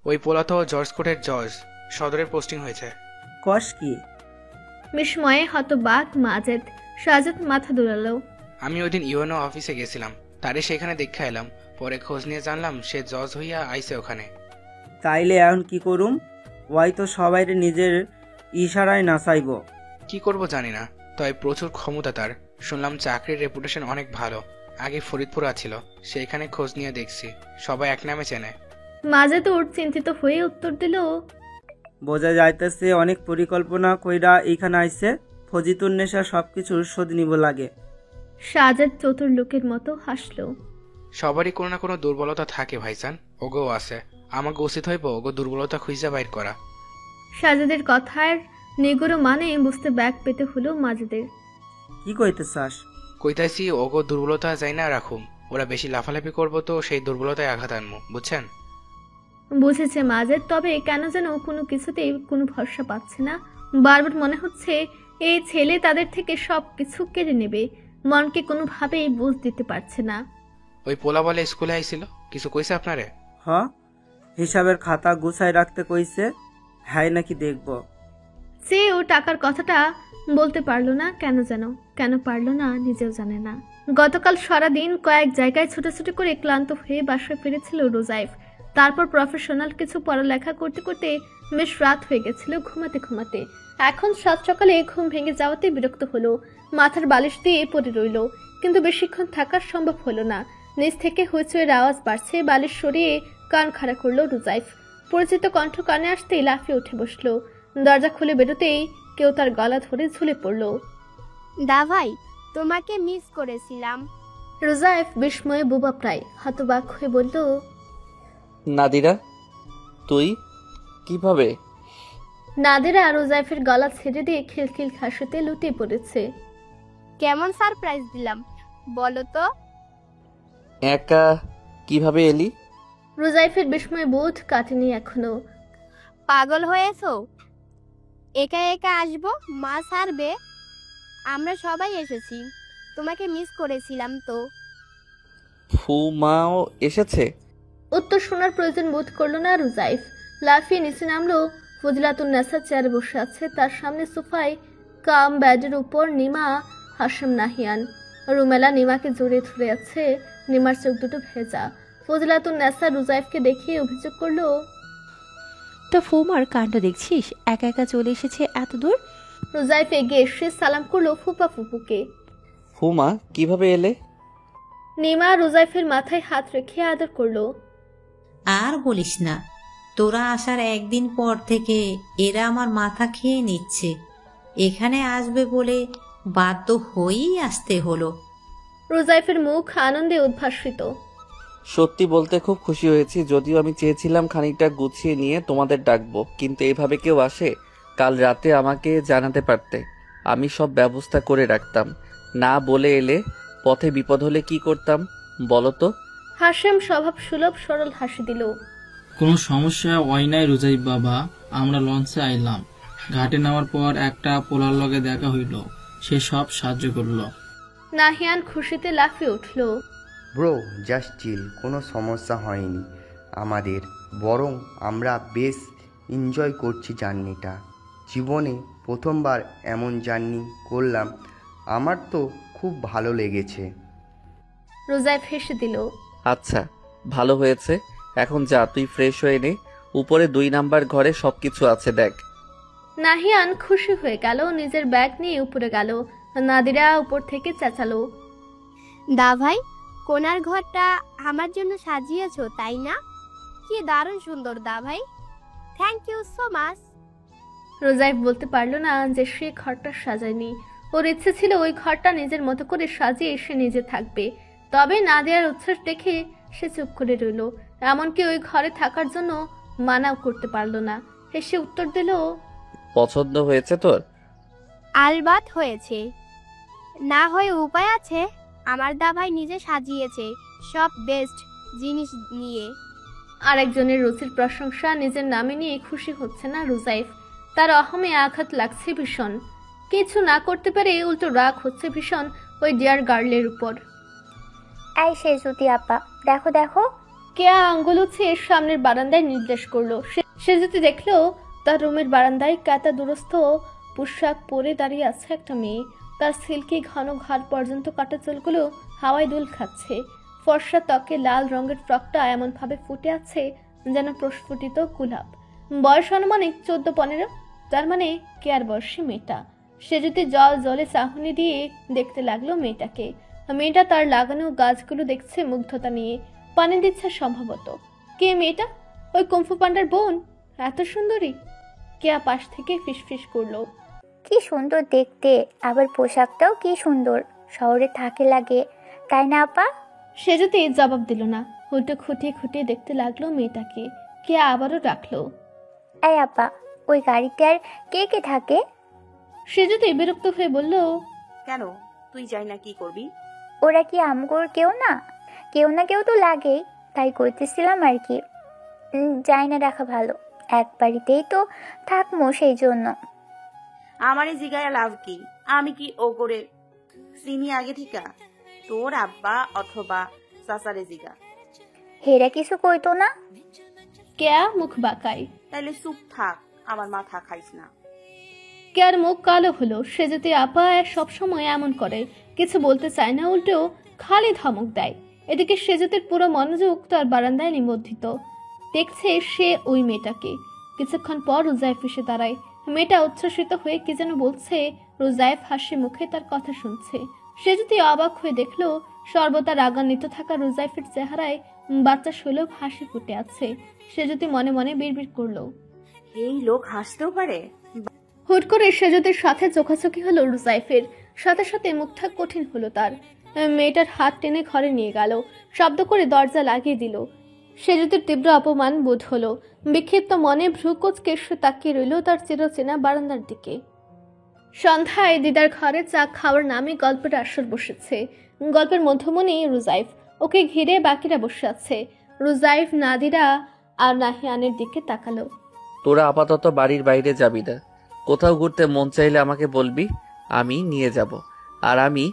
ওই পোলা তো জর্জ কোর্টের জজ, সদরের পোস্টিং হয়েছে। কস কি? বিস্ময়ে হতবাক মাজেদ। সাজেদ মাথা দোলালো। আমি ওই দিন ইউএনও অফিসে গেছিলাম, তারে সেখানে দেখা এলাম। পরে খোঁজ নিয়ে জানলাম সে জজ হইয়া আইছে ওখানে। তাইলে এখন কি করুম? ওই তো সবাই নিজের ইশারায় নাচাইব। কি করব জানি না, তবে প্রচুর ক্ষমতা তার। শুনলাম চাকরির রেপুটেশন অনেক ভালো। আগে ফরিদপুর ছিল, সেইখানে খোঁজ নিয়ে দেখছি সবাই এক নামে চেনে। মাজেদ ওর চিন্তিত হয়ে উত্তর দিল, বোঝা যাইতেছে অনেক পরিকল্পনা কইরা এইখানে আইছে। ফজিতুন নেশা সবকিছুর শোধ নিব লাগে। সাজেদ চতুর লোকের মতো হাসলো। সবারই কোনো না কোনো দুর্বলতা থাকে ভাইজান, ওগো আছে। আমাকে উচিত হইব ওগো দুর্বলতা খুঁজে বাইর করা। সাজেদের কথার নেগরো মানে বুঝতে ব্যাগ পেতে হলো মাজেদের। কি কইতে চাস? কইতাছি ওগো দুর্বলতা যাই না রাখুম, ওরা বেশি লাফালাফি করবো তো সেই দুর্বলতায় আঘাত আনবো, বুঝছেন? বুঝেছে মাজেদ, তবে কেন যেন কোনো কিছুতেই কোনো ভরসা পাচ্ছে না। বারবার মনে হচ্ছে এই ছেলে তাদের থেকে সব কিছু কেড়ে নেবে। মনকে কোনোভাবেই বুঝ দিতে পারছে না। ওই পোলা বলে স্কুলে আইছিল, কিছু কইছে আপনারে? হ্যাঁ, হিসাবের খাতা গুছাই রাখতে কইছে। হ্যাঁ নাকি দেখব। সে ও টাকার কথাটা বলতে পারলো না কেন পারলো না নিজেও জানে না। গতকাল সারাদিন কয়েক জায়গায় ছোটাছুটি করে ক্লান্ত হয়ে বাসায় ফিরেছিল রোজাইফ। তারপর প্রফেশনাল কিছু পড়ালেখা করতে করতে বেশ রাত হয়ে গেছিল ঘুমাতে। এখন সাত সকালে ঘুম ভেঙে যাওয়াতে বিরক্ত হলো। মাথার বালিশ দিয়ে পড়ে রইল, কিন্তু বেশিক্ষণ থাকা সম্ভব হলো না। নিচ থেকে হইচইয়ের আওয়াজ বাড়ছে। বালিশ সরিয়ে কান খাড়া করলো রোজাইফ। পরিচিত কণ্ঠ কানে আসতেই লাফিয়ে উঠে বসলো। দরজা খুলে বেরোতেই কেউ তার গলা ধরে ঝুলে পড়ল। দা ভাই, তোমাকে মিস করেছিলাম। রোজাইফ বিস্ময়ে বোবা প্রায় হতবাক হয়ে বলল, নাদিরা, তুই কিভাবে? নাদিরা রোজাইফের গলা ছেড়ে দিয়ে খিলখিল হাসিতে লুটিয়ে পড়েছে। কেমন সারপ্রাইজ দিলাম বলো তো? একা কিভাবে এলি? রোজাইফের বিস্ময় বোধ কাটেনি এখনো। পাগল হয়েছো? একা একা আসবো? মা ছাড়বে? আমরা সবাই এসেছি, তোমাকে মিস করেছিলাম তো। ফুমাও এসেছে? উত্তর শোনার প্রয়োজন বোধ করলো না রোজাইফ। লাফিয়ে নিচে নামলো। ফজিলাতুন্নেসা চেয়ারে বসে আছে, তার সামনে সোফায় কাম বেডের উপর নিমা, হাশেম, নাহিয়ান। রুমেলা নিমাকে জড়িয়ে ধরে আছে, নিমার চোখ দুটো ভেজা। ফজিলাতুন্নেসা রোজাইফকে দেখিয়ে অভিযোগ করলো, তা ফুমার কাণ্ড দেখছিস, একা একা চলে এসেছে এত দূর। রোজাইফ এগিয়ে এসে সালাম করলো ফুপা ফুপুকে। ফুমা কিভাবে এলে? নিমা রোজাইফের মাথায় হাত রেখে আদর করলো। আর বলিস না, তোরা আসার একদিন পর থেকে এরা আমার মাথা খেয়ে নিচ্ছে। এখানে আসবে বলে বাধ্য হয়েই আসতে হলো। রোজাইফের মুখ আনন্দে উদ্ভাসিত। সত্যি বলতে খুব খুশি হয়েছি, যদিও আমি চেয়েছিলাম খানিকটা গুছিয়ে নিয়ে তোমাদের ডাকবো, কিন্তু এভাবে কেউ আসে? কাল রাতে আমাকে জানাতে পারতে, আমি সব ব্যবস্থা করে রাখতাম। না বলে এলে পথে বিপদ হলে কি করতাম বলো তো? হাশেম স্বভাব সুলভ সরল হাসি দিল। কোনো সমস্যা হয় নাই রোজাইফ বাবা, আমরা লঞ্চে আইলাম। ঘাটে নামার পর একটা পোলার লগে দেখা হইল, সে সব সাহায্য করলো। নাহিয়ান খুশিতে লাফিয়ে উঠল। ব্রো, জাস্ট চিল, কোনো সমস্যা হয়নি আমাদের, বরং আমরা বেশ এনজয় করছি জার্নিটা। জীবনে প্রথমবার এমন জার্নি করলাম, আমার তো খুব ভালো লেগেছে। রোজাইফ হেসে দিল। আচ্ছা, ভালো হয়েছে। এখন যা, তুই ফ্রেশ হয়ে নে, উপরে 2 নাম্বার ঘরে সবকিছু আছে দেখ। নাহিয়ান খুশি হয়ে গেল, নিজের ব্যাগ নিয়ে উপরে গেল। নাদিরা উপর থেকে চেঁচালো, দা ভাই, কোনার ঘরটা আমার জন্য সাজিয়েছো তাই না? কি দারুণ সুন্দর দা ভাই, থ্যাংক ইউ সো মাচ। রোজাইফ বলতে পারলো না যে সে ঘরটা সাজায়নি। ওর ইচ্ছে ছিল ওই ঘরটা নিজের মতো করে সাজিয়ে সে নিজে থাকবে। তবে নাদিয়ার উচ্ছ্বাস দেখে সে চুপ করে রইল। এমনকি ওই ঘরে থাকার জন্য মানাও করতে পারলো না। হেসে উত্তর দিল, পছন্দ হয়েছে তোর? আলবাত হয়েছে, না হয়ে উপায় আছে? আমার দাভাই নিজে সাজিয়েছে সব বেস্ট জিনিস নিয়ে। আরেকজনের রুচির প্রশংসা নিজের নামে নিয়ে খুশি হচ্ছে না রুজাইফ। তার অহমে আঘাত লাগছে ভীষণ। কিছু না করতে পেরে উল্টো রাগ হচ্ছে ভীষণ ওই ডিয়ার গার্লের উপর। এই সেজুতি আপা, দেখো দেখো। কেয়া আঙ্গুল উঠিয়ে সামনের বারান্দায় নির্দেশ করলো। সে যদি দেখলো তার রুমের বারান্দায় কাতা দুরস্থ পোশাক পরে দাঁড়িয়ে আছে একটা মেয়ে। তার সিল্কি ঘন ঘাট পর্যন্ত কাটা চুলগুলো হাওয়ায় দুল খাচ্ছে। ফর্সা ত্বকে লাল রঙের ফ্রকটা এমন ভাবে ফুটে আছে যেন প্রস্ফুটিত গোলাপ। বয়স আনুমানিক 14-15, তার মানে কেয়ার বয়সী মেয়েটা। সে যদি জলে চাহনি দিয়ে দেখতে লাগলো মেয়েটাকে। মেয়েটা তার লাগানো গাছগুলো দেখছে মুগ্ধতা নিয়ে, পানি দিচ্ছে সম্ভবত। কে মেয়েটা? ওই কুমফু পান্ডার বোন? এত সুন্দরী? কেয়া পাশ থেকে ফিসফিস করলো, কি সুন্দর দেখতে, আবার পোশাকটাও কি সুন্দর, শহরে থাকে লাগে, তাই না আপা? সে যদি জবাব দিল না, উল্টো খুঁটিয়ে খুঁটিয়ে দেখতে লাগলো মেয়েটাকে। কেয়া আবারও ডাকলো, এই আপা, ওই গাড়িতে আর কে কে থাকে? সে যদি বিরক্ত হয়ে বলল, কেন, তুই যাই না কি করবি? ওরা কি আমগোর কেউ না? কেউ না কেউ তো লাগেই, তাই করতেছিলাম আর কি। যাই না রাখা ভালো, এক বাড়িতেই তো থাকবো, সেই জন্য। আমারে জিগায়া লাভ কি? আমি কি ও করে চিনি আগে ঠিকা? তোর আব্বা অথবা চাচারে জিগা। হেরা কিছু কইতো না? কেয়া মুখ বাঁকায়, তাইলে চুপ থাক, আমার মাথা খাইস না। কেয়ার মুখ কালো হলো। সে যদি আপা সবসময় এমন করে, কিছু বলতে চায় না, উল্টো খালি ধমক দেয়। এদিকে সেজুতের পুরো মনোযোগ তার বারান্দায় নিবদ্ধিত। দেখছে সে ওই মেয়েটাকে। কিছুক্ষণ পর রুজাইফ এসে দাঁড়ায়। মেয়েটা উচ্ছ্বসিত হয়ে কি যেন বলছে। রুজাইফ হাসি মুখে তার কথা শুনছে। সে যদি অবাক হয়ে দেখলো সর্বদা রাগান্বিত থাকা রুজাইফের চেহারায় বাচ্চা সুলভ হাসি ফুটে আছে। সে যদি মনে মনে বিড়বিড় করলো, এই লোক হাসতেও পারে। হুট করে সেজুদের সাথে চোখাচোখি হলো রুজাইফের। সাথে সাথে মুখটা কঠিন হলো তার। মেয়েটার হাত টেনে ঘরে নিয়ে গেল, শব্দ করে দরজা লাগিয়ে দিল। সেজুদের তীব্র অপমান বোধ হলো। বিক্ষিপ্ত মনে ভ্রুকুচকে সে তাকিয়ে রইল তার চিরচেনা বারান্দার দিকে। সন্ধ্যায় দিদার ঘরে চা খাওয়ার নামে গল্পের আসর বসেছে। গল্পের মধ্যমণি রুজাইফ, ওকে ঘিরে বাকিরা বসে আছে। রুজাইফ নাদিরা আর নাহিয়ানের দিকে তাকালো। তোরা আপাতত বাড়ির বাইরে যাবি না। কোথাও ঘুরতে মন চাইলে আমাকে বলবি, আমি নিয়ে যাব। আর আমি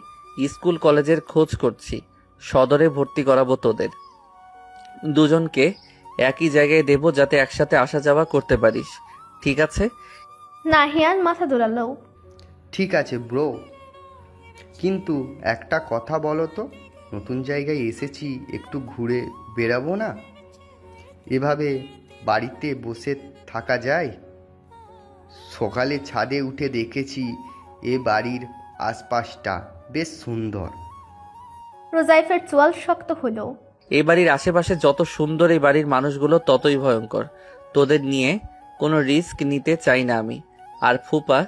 স্কুল কলেজের খোঁজ করছি, সদরে ভর্তি করাবো তোদের দুজনকে। একই জায়গায় দেব যাতে একসাথে আসা যাওয়া করতে পারিস, ঠিক আছে? নাহিয়ান মাথা দোলালো, ঠিক আছে ব্রো, কিন্তু একটা কথা বলো তো, নতুন জায়গায় এসেছি, একটু ঘুরে বেরাবো না? এভাবে বাড়িতে বসে থাকা যায়? সকালে ছাদে উঠে দেখেছি এ বাড়ির আশপাশটা বেশ সুন্দর। রোজাইফের চোয়াল শক্ত হলো। এই বাড়ির আশেপাশে যত সুন্দর, এই বাড়ির মানুষগুলো ততই ভয়ঙ্কর। তোদের নিয়ে কোনো রিস্ক নিতে চাই না আমি। আর ফুপা,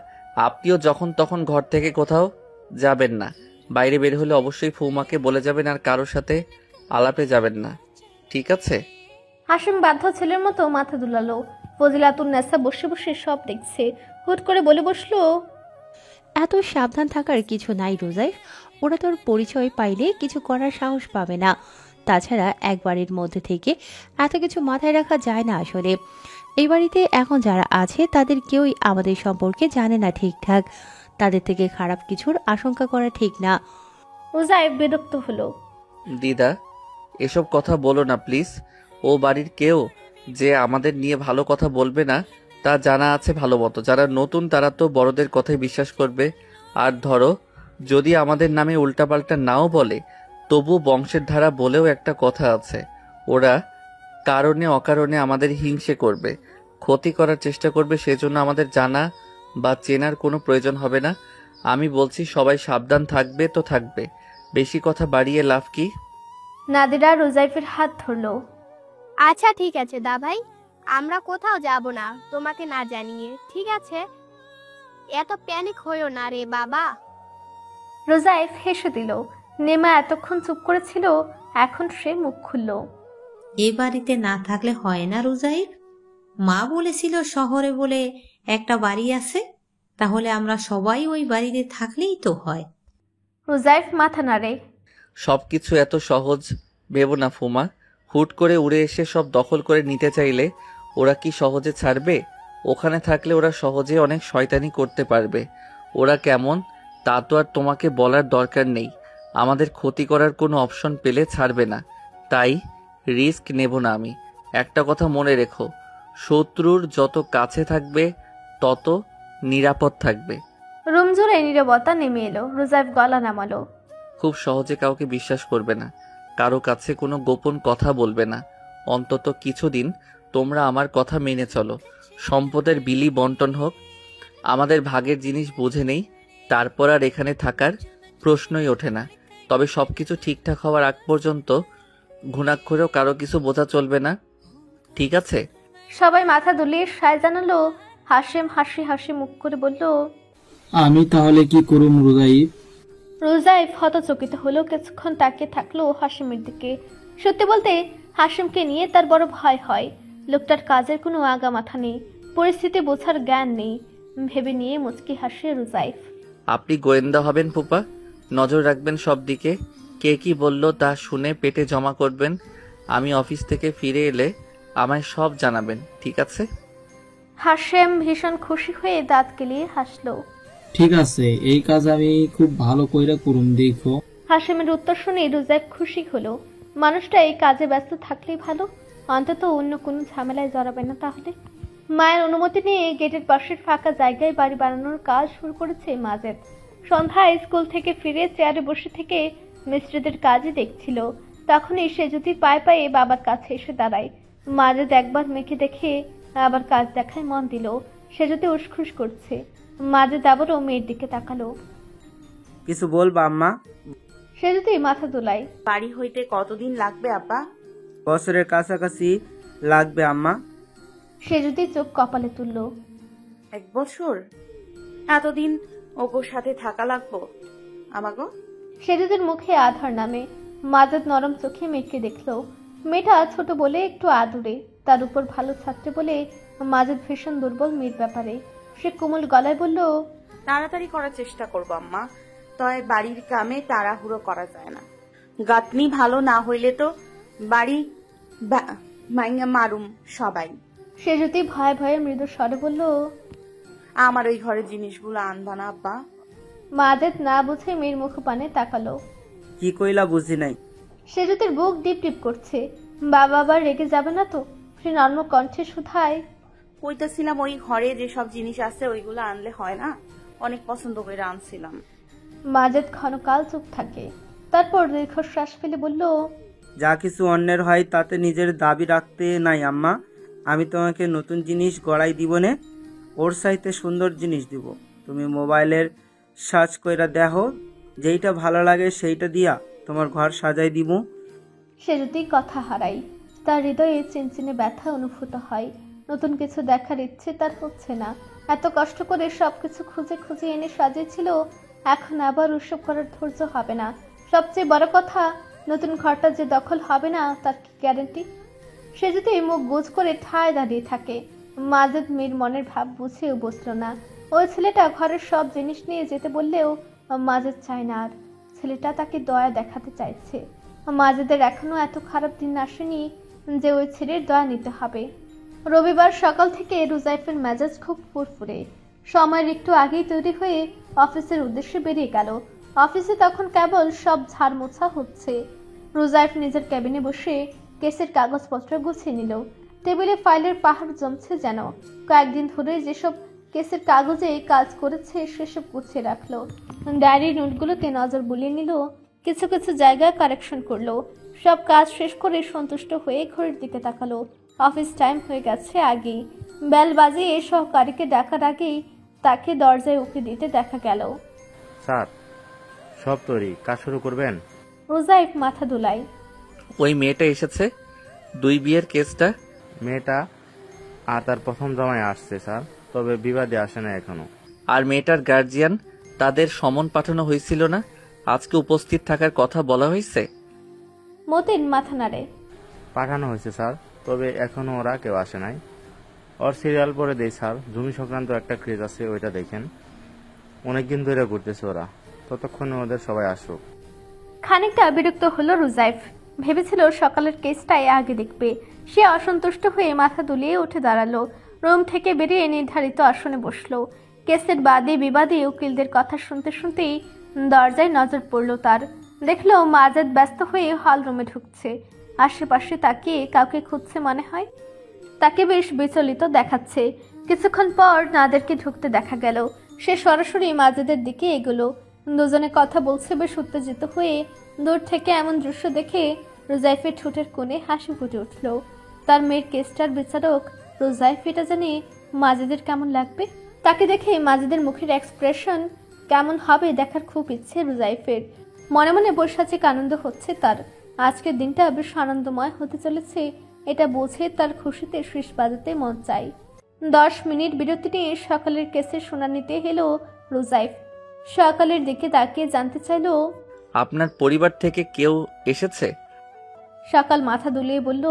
আপনিও যখন তখন ঘর থেকে কোথাও যাবেন না। বাইরে বের হলে অবশ্যই ফুমাকে বলে যাবেন, আর কারোর সাথে আলাপে যাবেন না, ঠিক আছে? হাসিম বাধ্য ছেলের মতো মাথা দুলালো। ফজিলাতুন্নেসা বসে বসে সব দেখছে। হুট করে বলে বসলো, এত সাবধান থাকার কিছু নাই রোজাইফ। ওরা তোর পরিচয় পাইলে কিছু করার সাহস পাবে না। তাছাড়া এক বাড়ির মধ্যে থেকে এত কিছু মাথায় রাখা যায় না আসলে। এই বাড়িতে এখন যারা আছে তাদের কেউই আমাদের সম্পর্কে জানে না ঠিকঠাক। তাদের থেকে খারাপ কিছুর আশঙ্কা করা ঠিক না। রোজাইফ বিরক্ত হলো। দিদা, এসব কথা বলো না প্লিজ। ও বাড়ির কেউ যে আমাদের নিয়ে ভালো কথা বলবে না তা জানা আছে ভালো মতো। যারা নতুন তারা তো বড়দের কথাই বিশ্বাস করবে। আর ধরো যদি আমাদের নামে উল্টাপাল্টা নাও বলে, তবু বংশের ধারা বলেও একটা কথা আছে। ওরা কারণে অকারণে আমাদের হিংসে করবে, ক্ষতি করার চেষ্টা করবে। সেজন্য আমাদের জানা বা চেনার কোনো প্রয়োজন হবে না। আমি বলছি সবাই সাবধান থাকবে তো থাকবে, বেশি কথা বাড়িয়ে লাভ কি? নাদিরা রোজাইফের হাত ধরলো। আচ্ছা ঠিক আছে দা ভাই, আমরা কোথাও যাব না তোমাকে না জানিয়ে, ঠিক আছে? এত প্যানিক হইও না রে বাবা। রোজাইফ হেসে দিল। নেমা এতক্ষণ চুপ করেছিল, এখন সে মুখ খুলল। এ বাড়িতে না থাকলে হয় না রোজাইফ? মা বলেছিল শহরে বলে একটা বাড়ি আছে, তাহলে আমরা সবাই ওই বাড়িতে থাকলেই তো হয়। রুজাইফ মাথা নাড়ে। সবকিছু এত সহজ ভেবো না ফুমা। হুট করে উড়ে এসে সব দখল করে নিতে চাইলে ওরা কি সহজে ছাড়বে? ওখানে থাকলে ওরা সহজে অনেক শয়তানি করতে পারবে। ওরা কেমন তা তো আর তোমাকে বলার দরকার নেই। আমাদের ক্ষতি করার কোনো অপশন পেলে ছাড়বে না, তাই রিস্ক নেব না আমি। একটা কথা মনে রেখো, শত্রুর যত কাছে থাকবে তত নিরাপদ থাকবে। রুম জুড়ে নীরবতা নেমে এলো। রুজাইফ গলা নামালো। খুব সহজে কাউকে বিশ্বাস করবে না, কারো কাছে কোনো গোপন কথা বলবে না। অন্তত কিছুদিন তোমরা আমার কথা মেনে চলো। সম্পদের বিলি বন্টন হোক, আমাদের ভাগের জিনিস বুঝে নেই, তারপর আর এখানে থাকার প্রশ্নই ওঠে না। তবে সবকিছু ঠিকঠাক হওয়ার আগ পর্যন্ত ঘুণাক্ষরেও কারো কিছু বোঝা চলবে না, ঠিক আছে? সবাই মাথা দুলিয়ে সায় জানালো। হাসেম হাসি হাসি মুখ করে বলল, আমি তাহলে কি করুম রুজাইব? রুজাইফ হতচকিত হলো। কিছুক্ষণ তাকিয়ে থাকলো হাসিমের দিকে। সত্যি বলতে হাসিমকে নিয়ে তার বড় ভয় হয়। লোকটার কাজের কোনো আগা মাথা নেই, পরিস্থিতি বোঝার জ্ঞান নেই। ভেবে নিয়ে মুচকি হাসে রুজাইফ। আপনি গোয়েন্দা হবেন ফুপা, নজর রাখবেন সব দিকে। কে কি বলল তা শুনে পেটে জমা করবেন। আমি অফিস থেকে ফিরে এলে আমায় সব জানাবেন, ঠিক আছে? হাসেম ভীষণ খুশি হয়ে দাঁত কেলিয়ে হাসলো। ঠিক আছে, এই কাজ আমি খুব ভালো কইরা করুম, দেখো। হাসেমের উত্তর শুনে রুজাইফ খুশি হলো। মানুষটা এই কাজে ব্যস্ত থাকলেই ভালো, অন্তত অন্য কোনো ঝামেলায় জড়াবে না। তাহলে মায়ের অনুমতি নিয়ে গেটের পাশের ফাঁকা জায়গায় বাড়ি বানানোর কাজ শুরু করেছে মাজেদ। সন্ধ্যায় স্কুল থেকে ফিরে চেয়ারে বসে থেকে মিস্ত্রিদের কাজই দেখছিল। তখনই সে যদি পায়ে পায়ে বাবার কাছে এসে দাঁড়ায়। মাজেদ একবার মেয়েকে দেখে আবার কাজ দেখায় মন দিল। সে যদি উসখুস করছে। মাজেদ আবারও মেয়ের দিকে তাকালো। কিছু বলবা আম্মা? সে যদি মাথা দোলায়। বাড়ি হইতে কতদিন লাগবে আব্বা? বছরের কাছাকাছি লাগবে আম্মা। সে যদি চোখ কপালে তুলল। 1 বছর? এতদিন ওগোর সাথে থাকা লাগবো আমাগো? সেজুদের মুখে আধার নামে। মাজেদ নরম চোখে মেয়েকে দেখলো। মেয়েটা ছোট বলে একটু আদুরে, তার উপর ভালো ছাত্রী বলে মাজেদ ভীষণ দুর্বল মেয়ের ব্যাপারে। সে কোমল গলায় বলল, তাড়াতাড়ি করার চেষ্টা করবো আম্মা, তয় বাড়ির কামে তাড়াহুড়ো করা যায় না। গাতনি ভালো না হইলে তো বাড়ি মাইয়া মারুম সবাই। সে যদি ভয়ে ভয়ে মৃদু স্বরে বলল, আমার ওই ঘরের জিনিসগুলো আনবা না আব্বা? মাজেদ না বুঝে মেয়ের মুখ পানে তাকালো। কি কইলা বুঝি নাই। সে যদি বুক ডিপ ডিপ করছে। বাবা আবার রেগে যাবে না তো? সে নর্ম কণ্ঠে শুধায়, কইতেছিলাম ওই ঘরে যেসব জিনিস আছে ওইগুলো আনলে হয় না? অনেক পছন্দ করে আনছিলাম। মাজেদ ক্ষণকাল চুপ থাকে, তারপর দীর্ঘশ্বাস ফেলে বলল, যা কিছু অন্যের হয় তাতে নিজের দাবি রাখতে নাই আম্মা। আমি তোমাকে নতুন জিনিস গড়াই দিব নে, ওর চাইতে সুন্দর জিনিস দিব। তুমি মোবাইলের সার্চ কইরা দেখো, যেইটা ভালো লাগে সেইটা দিয়া তোমার ঘর সাজাই দিব। সে যদি কথা হারাই। তার হৃদয়ে চিনচিনে ব্যথা অনুভূত হয়। নতুন কিছু দেখার ইচ্ছে তার হচ্ছে না। এত কষ্ট করে সবকিছু খুঁজে খুঁজে এনে সাজিয়েছিল, এখন আবার উৎসব করার ধৈর্য হবে না। সবচেয়ে বড় কথা, নতুন ঘরটা যে দখল হবে না তার কি গ্যারান্টি? সে যদি মুখ গোজ করে ঠায় দাঁড়িয়ে থাকে। মাজেদ মেয়ের মনের ভাব বুঝেও বসল না। ওই ছেলেটা ঘরের সব জিনিস নিয়ে যেতে বললেও মাজেদ চায় না। আর ছেলেটা তাকে দয়া দেখাতে চাইছে। মাজেদের এখনো এত খারাপ দিন আসেনি যে ওই ছেলের দয়া নিতে হবে। রবিবার সকাল থেকে রুজাইফের মেজাজ খুব ফুরফুরে। সময়ের একটু আগেই তৈরি হয়ে অফিসের উদ্দেশ্যে বেরিয়ে গেল। অফিসে তখন কেবল সব ঝাড় মোছা হচ্ছে। রুজাইফ নিজের ক্যাবিনে বসে কেসের কাগজপত্র গুছিয়ে নিল। টেবিলে ফাইলের পাহাড় জমছে যেন। কয়েকদিন ধরে যেসব কেসের কাগজে কাজ করেছে সেসব গুছিয়ে রাখলো। ডায়েরি নোটগুলোতে নজর বুলিয়ে নিল। কিছু কিছু জায়গায় কারেকশন করলো। সব কাজ শেষ করে সন্তুষ্ট হয়ে ঘড়ির দিকে তাকালো। অফিস টাইম হয়ে গেছে আগেই। বেল বাজিয়ে সহকারীকে ডাকার আগেই তাকে দরজায় উকি দিতে দেখা গেল। স্যার, সব তৈরি, কাজ শুরু করবেন? রোজাইফ মাথা দুলাই। ওই মেয়েটা এসেছে 2 বিয়ের কেসটা? মেয়েটা আর তার প্রথম জামাই আসছে স্যার, তবে বিবাদে আসে না এখনো। আর মেয়েটার গার্জিয়ান, তাদের সমন পাঠানো হয়েছিল না? আজকে উপস্থিত থাকার কথা বলা হয়েছে? মতিন মাথা নাড়ে। পাঠানো হয়েছে স্যার, তবে এখনো ওরা কেউ আসে নাই। ওর সিরিয়াল পরে দেই স্যার, জমি সংক্রান্ত একটা ক্রেজ আছে, ওইটা দেখেন। অনেকদিন ধরে ঘুরতেছে ওরা, ততক্ষণে ওদের সবাই আসুক। খানিকটা বিরক্ত হলো রুজাইফ। ভেবেছিল সকালের কেসটাই আগে দেখবে। সে অসন্তুষ্ট হয়ে মাথা দুলিয়ে উঠে দাঁড়ালো। রুম থেকে বেরিয়ে নির্ধারিত আসনে বসলো। কেসের বাদে বিবাদে উকিলদের কথা শুনতে শুনতেই দরজায় নজর পড়ল তার। দেখলো মাজেদ ব্যস্ত হয়ে হল রুমে ঢুকছে। আশেপাশে তাকিয়ে কাউকে খুঁজছে মনে হয়। তাকে বেশ বিচলিত দেখাচ্ছে। কিছুক্ষণ পর নাদেরকে ঢুকতে দেখা গেল। সে সরাসরি মাজেদের দিকে এগোলো। দুজনে কথা বলছে বেশ উত্তেজিত হয়ে। দূর থেকে এমন দৃশ্য দেখে রুজাইফের ঠোঁটের কোণে হাসি ফুটে উঠল। তার মেয়ের কেসটার বিচারক রুজাইফ, এটা জানি মাজেদের কেমন লাগবে। তাকে দেখে মাজেদের মুখের এক্সপ্রেশন কেমন হবে দেখার খুব ইচ্ছে রুজাইফের। মনে মনে বৈশাচিক আনন্দ হচ্ছে তার। আজকের দিনটা বেশ আনন্দময় হতে চলেছে, এটা বুঝে তার খুশিতে শীষ বাজাতে মন চাই। 10 মিনিট বিরতি নিয়ে সকালের কেসের শুনানিতে এলো রুজাইফ। সকালের দিকে তাকিয়ে জানতে চাইলো, আপনার পরিবার থেকে কেউ এসেছে? সকাল মাথা দুলিয়ে বলল,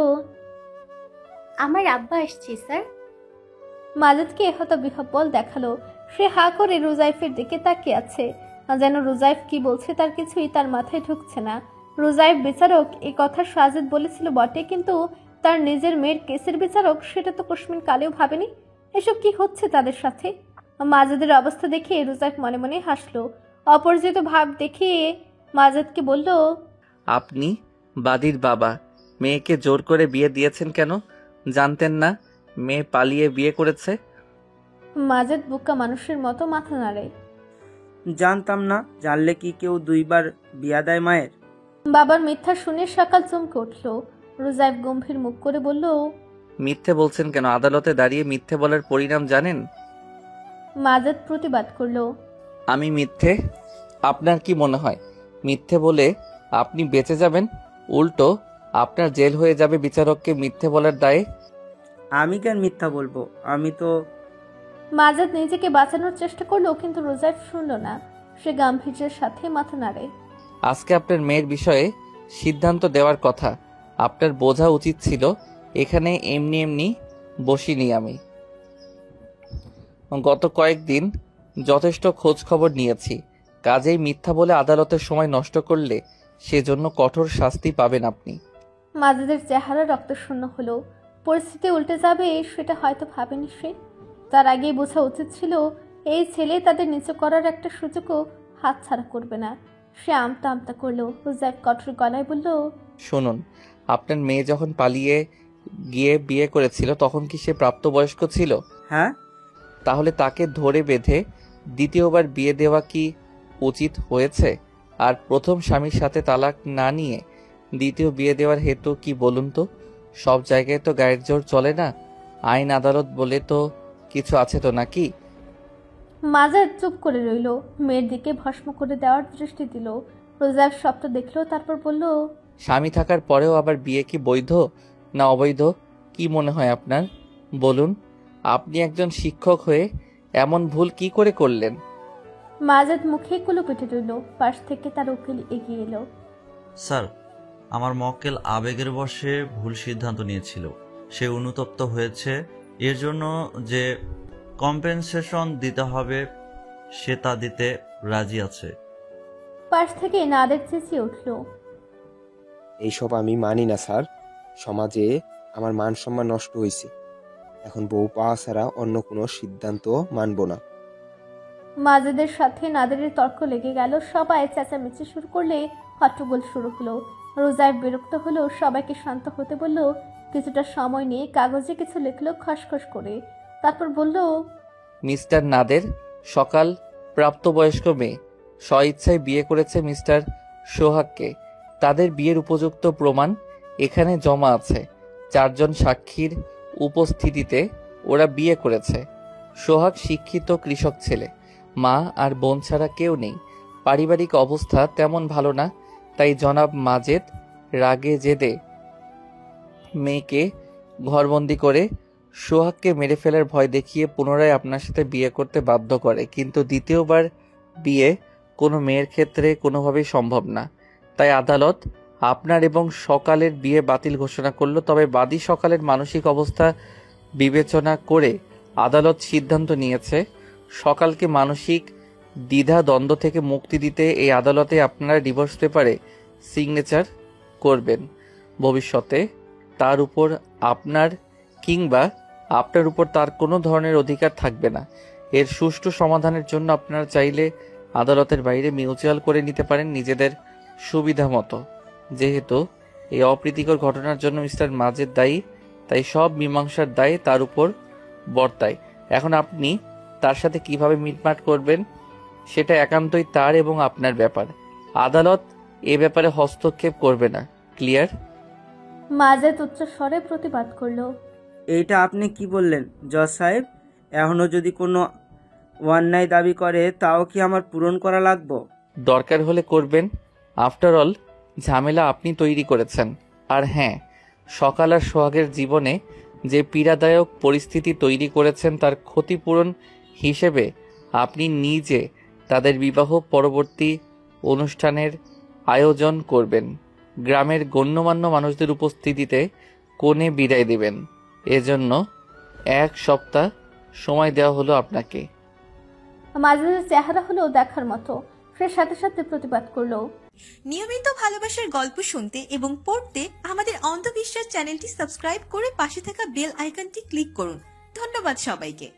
আমার আব্বা আসছে স্যার। মাজেদকে হতবিহ্বল দেখালো। সে হা করে রুজাইফের দিকে তাকিয়ে আছে, যেন রুজাইফ কি বলছে তার কিছুই তার মাথায় ঢুকছে না। রুজাইফ বিচারক এই কথা সাজেদ বলেছিল বটে, কিন্তু তার নিজের মেয়ের কেসের বিচারক সেটা তো কোশমিন কালেও ভাবেনি। এসব কি হচ্ছে তাদের সাথে? মাজেদের অবস্থা দেখে রুজাইফ মনে মনে হাসলো। অপরিচিত ভাব দেখিয়ে মাজেদকে বলল, আপনি বাদীর বাবা, মেয়েকে জোর করে বিয়ে দিয়েছেন কেন? জানতেন না মেয়ে পালিয়ে বিয়ে করেছে? মাজেদ বোকা মানুষের মতো মাথা নাড়ে। জানতাম না, জানলে কি কেউ 2 বার বিয়া দেয় মায়ের? বাবার মিথ্যা শুনে সকাল চমকে উঠল। রুজাইফ গম্ভীর মুখ করে বলল, মিথ্যে বলছেন কেন? আদালতে দাঁড়িয়ে মিথ্যে বলার পরিণাম জানেন? মাজেদ প্রতিবাদ করলো, আমি মিথ্যে? আপনার কি মনে হয় মিথ্যে বলে আপনি বেঁচে যাবেন? উল্টো আপনার জেল হয়ে যাবে বিচারককে মিথ্যে বলার দায়ে। আমি কেন মিথ্যা বলবো? আমি তো। মাজেদ নিজেকে বাঁচানোর চেষ্টা করলো, কিন্তু রুজাইফ শুনল না। সে গাম্ভীর্যের সাথে মাথা নাড়ে। আজকে আপনার মেয়ের বিষয়ে সিদ্ধান্ত দেওয়ার কথা। আপনার বোঝা উচিত ছিল এখানে এমনি এমনি বসিনি আমি। গত কয়েকদিন যথেষ্ট খোঁজ খবর নিয়েছি। কাজেই মিথ্যা বলে আদালতের সময় নষ্ট করলে সেজন্য কঠোর শাস্তি পাবেন আপনি। মাজেদের চেহারা রক্তশূন্য হলো। পরিস্থিতি উল্টে যাবে সেটা হয়তো ভাবেনি সে। তার আগেই বোঝা উচিত ছিল এই ছেলে তাদের নিচু করার একটা সুযোগও হাতছাড়া করবে না। সে আমতা আমতা করলো। রুজাইফ কঠোর গলায় বলল, শুনুন, আপনার মেয়ে যখন পালিয়ে গিয়ে বিয়ে করেছিল তখন কি সে প্রাপ্তবয়স্ক ছিল? হ্যাঁ। তাহলে তাকে ধরে বেঁধে দ্বিতীয়বার বিয়ে দেওয়া কি উচিত হয়েছে? আর প্রথম স্বামীর সাথে তালাক না নিয়ে দ্বিতীয় বিয়ে দেওয়ার হেতু কি বলুন তো? সব জায়গায় তো গায়ের জোর চলে না। আইন আদালত বলে তো কিছু আছে তো নাকি? মাজেদ চুপ করে রইল। মেয়ের দিকে ভস্ম করে দেওয়ার দৃষ্টি দিল। রোজাইফ সবটা দেখলো, তারপর বলল, স্বামী থাকার পরেও আবার বিয়ে কি বৈধ না অবৈধ? কি মনে হয় আপনার? বলুন, আপনি একজন শিক্ষক হয়ে এমন ভুল কি করে করলেন? মাজেদ মুখে কুলো পেটে রইল। পাশ থেকে তার উকিল এগিয়ে এলো। স্যার, আমার মক্কেল আবেগের বশে ভুল সিদ্ধান্ত নিয়েছিল। সে অনুতপ্ত হয়েছে। এর জন্য যে কম্পেনসেশন দিতে হবে সে তা দিতে রাজি আছে। পাশ থেকে নাদের চেঁচিয়ে উঠল, এইসব আমি মানি না স্যার। সমাজে আমার মান সম্মান নষ্ট হয়েছে। এখন বউ পাওয়া ছাড়া অন্য কোনো সিদ্ধান্ত মানব না। মাজেদের সাথে নাদেরের তর্ক লেগে গেল। সবাই চেঁচামেচি শুরু করলে হট্টগোল শুরু হলো। রোজাইফ বিরক্ত হলো, সবাইকে শান্ত হতে বলল। কিছুটা সময় নিয়ে কাগজে কিছু লিখলো খসখস করে। তারপর বলল, মিস্টার নাদের সকাল প্রাপ্তবয়স্ক মেয়ে স্বইচ্ছায় বিয়ে করেছে মিস্টার সোহাগকে। তাদের বিয়ের উপযুক্ত প্রমাণ এখানে জমা আছে। 4 জন সাক্ষীর উপস্থিতিতে ওরা বিয়ে করেছে। সোহাগ শিক্ষিত কৃষক ছেলে, মা আর বোন ছাড়া কেউ নেই। পারিবারিক অবস্থা তেমন ভালো না। তাই জনাব মাজেদ রাগে জেদে মেয়েকে ঘরবন্দি করে সোহাগকে মেরে ফেলার ভয় দেখিয়ে পুনরায় আপনার সাথে বিয়ে করতে বাধ্য করে। কিন্তু দ্বিতীয়বার বিয়ে কোনো মেয়ের ক্ষেত্রে কোনোভাবেই সম্ভব না। তাই আদালত আপনার এবং সকালের বিয়ে বাতিল ঘোষণা করলো। তবে বাদী সকালের মানসিক অবস্থা বিবেচনা করে আদালত সিদ্ধান্ত নিয়েছে সকালকে মানসিক দ্বিধা দ্বন্দ্ব থেকে মুক্তি দিতে এই আদালতে আপনারা ডিভোর্স পেপারে সিগনেচার করবেন। ভবিষ্যতে তার উপর আপনার কিংবা আপনার উপর তার কোনো ধরনের অধিকার থাকবে না। এর সুষ্ঠু সমাধানের জন্য আপনারা চাইলে আদালতের বাইরে মিউচুয়াল করে নিতে পারেন নিজেদের সুবিধা মতো। যেহেতু এই অপ্রীতিকর ঘটনার জন্য মিস্টার মাজেদ দায়ী, তাই সব মীমাংসার দায় তার উপর বর্তায়। এখন আপনি তার সাথে কিভাবে মিটমাট করবেন সেটা একান্তই তার এবং আপনার ব্যাপার। আদালত এ ব্যাপারে হস্তক্ষেপ করবে না। ক্লিয়ার? মাজেদ উচ্চ স্বরে প্রতিবাদ করলো। এইটা আপনি কি বললেন জজ সাহেব? এখনো যদি কোনো অন্যায় দাবি করে তাও কি আমার পূরণ করা লাগবে? দরকার হলে করবেন। আফটার অল ঝামেলা আপনি তৈরি করেছেন। আর হ্যাঁ, সকাল আর সোহাগের জীবনে যে পীড়াদায়ক পরিস্থিতি তৈরি করেছেন তার ক্ষতিপূরণ হিসেবে আপনি নিজে তাদের বিবাহ পরবর্তী অনুষ্ঠানের আয়োজন করবেন। গ্রামের গণ্যমান্য মানুষদের উপস্থিতিতে কোণে বিদায় দেবেন। এজন্য 1 সপ্তাহ সময় দেওয়া হলো আপনাকে। মাজেদের চেহারা হলো দেখার মতো। সে সাথে সাথে প্রতিবাদ করলো। নিয়মিত ভালোবাসার গল্প শুনতে এবং পড়তে আমাদের অন্ধবিশ্বাস চ্যানেলটি সাবস্ক্রাইব করে পাশে থাকা বেল আইকনটি ক্লিক করুন। ধন্যবাদ সবাইকে।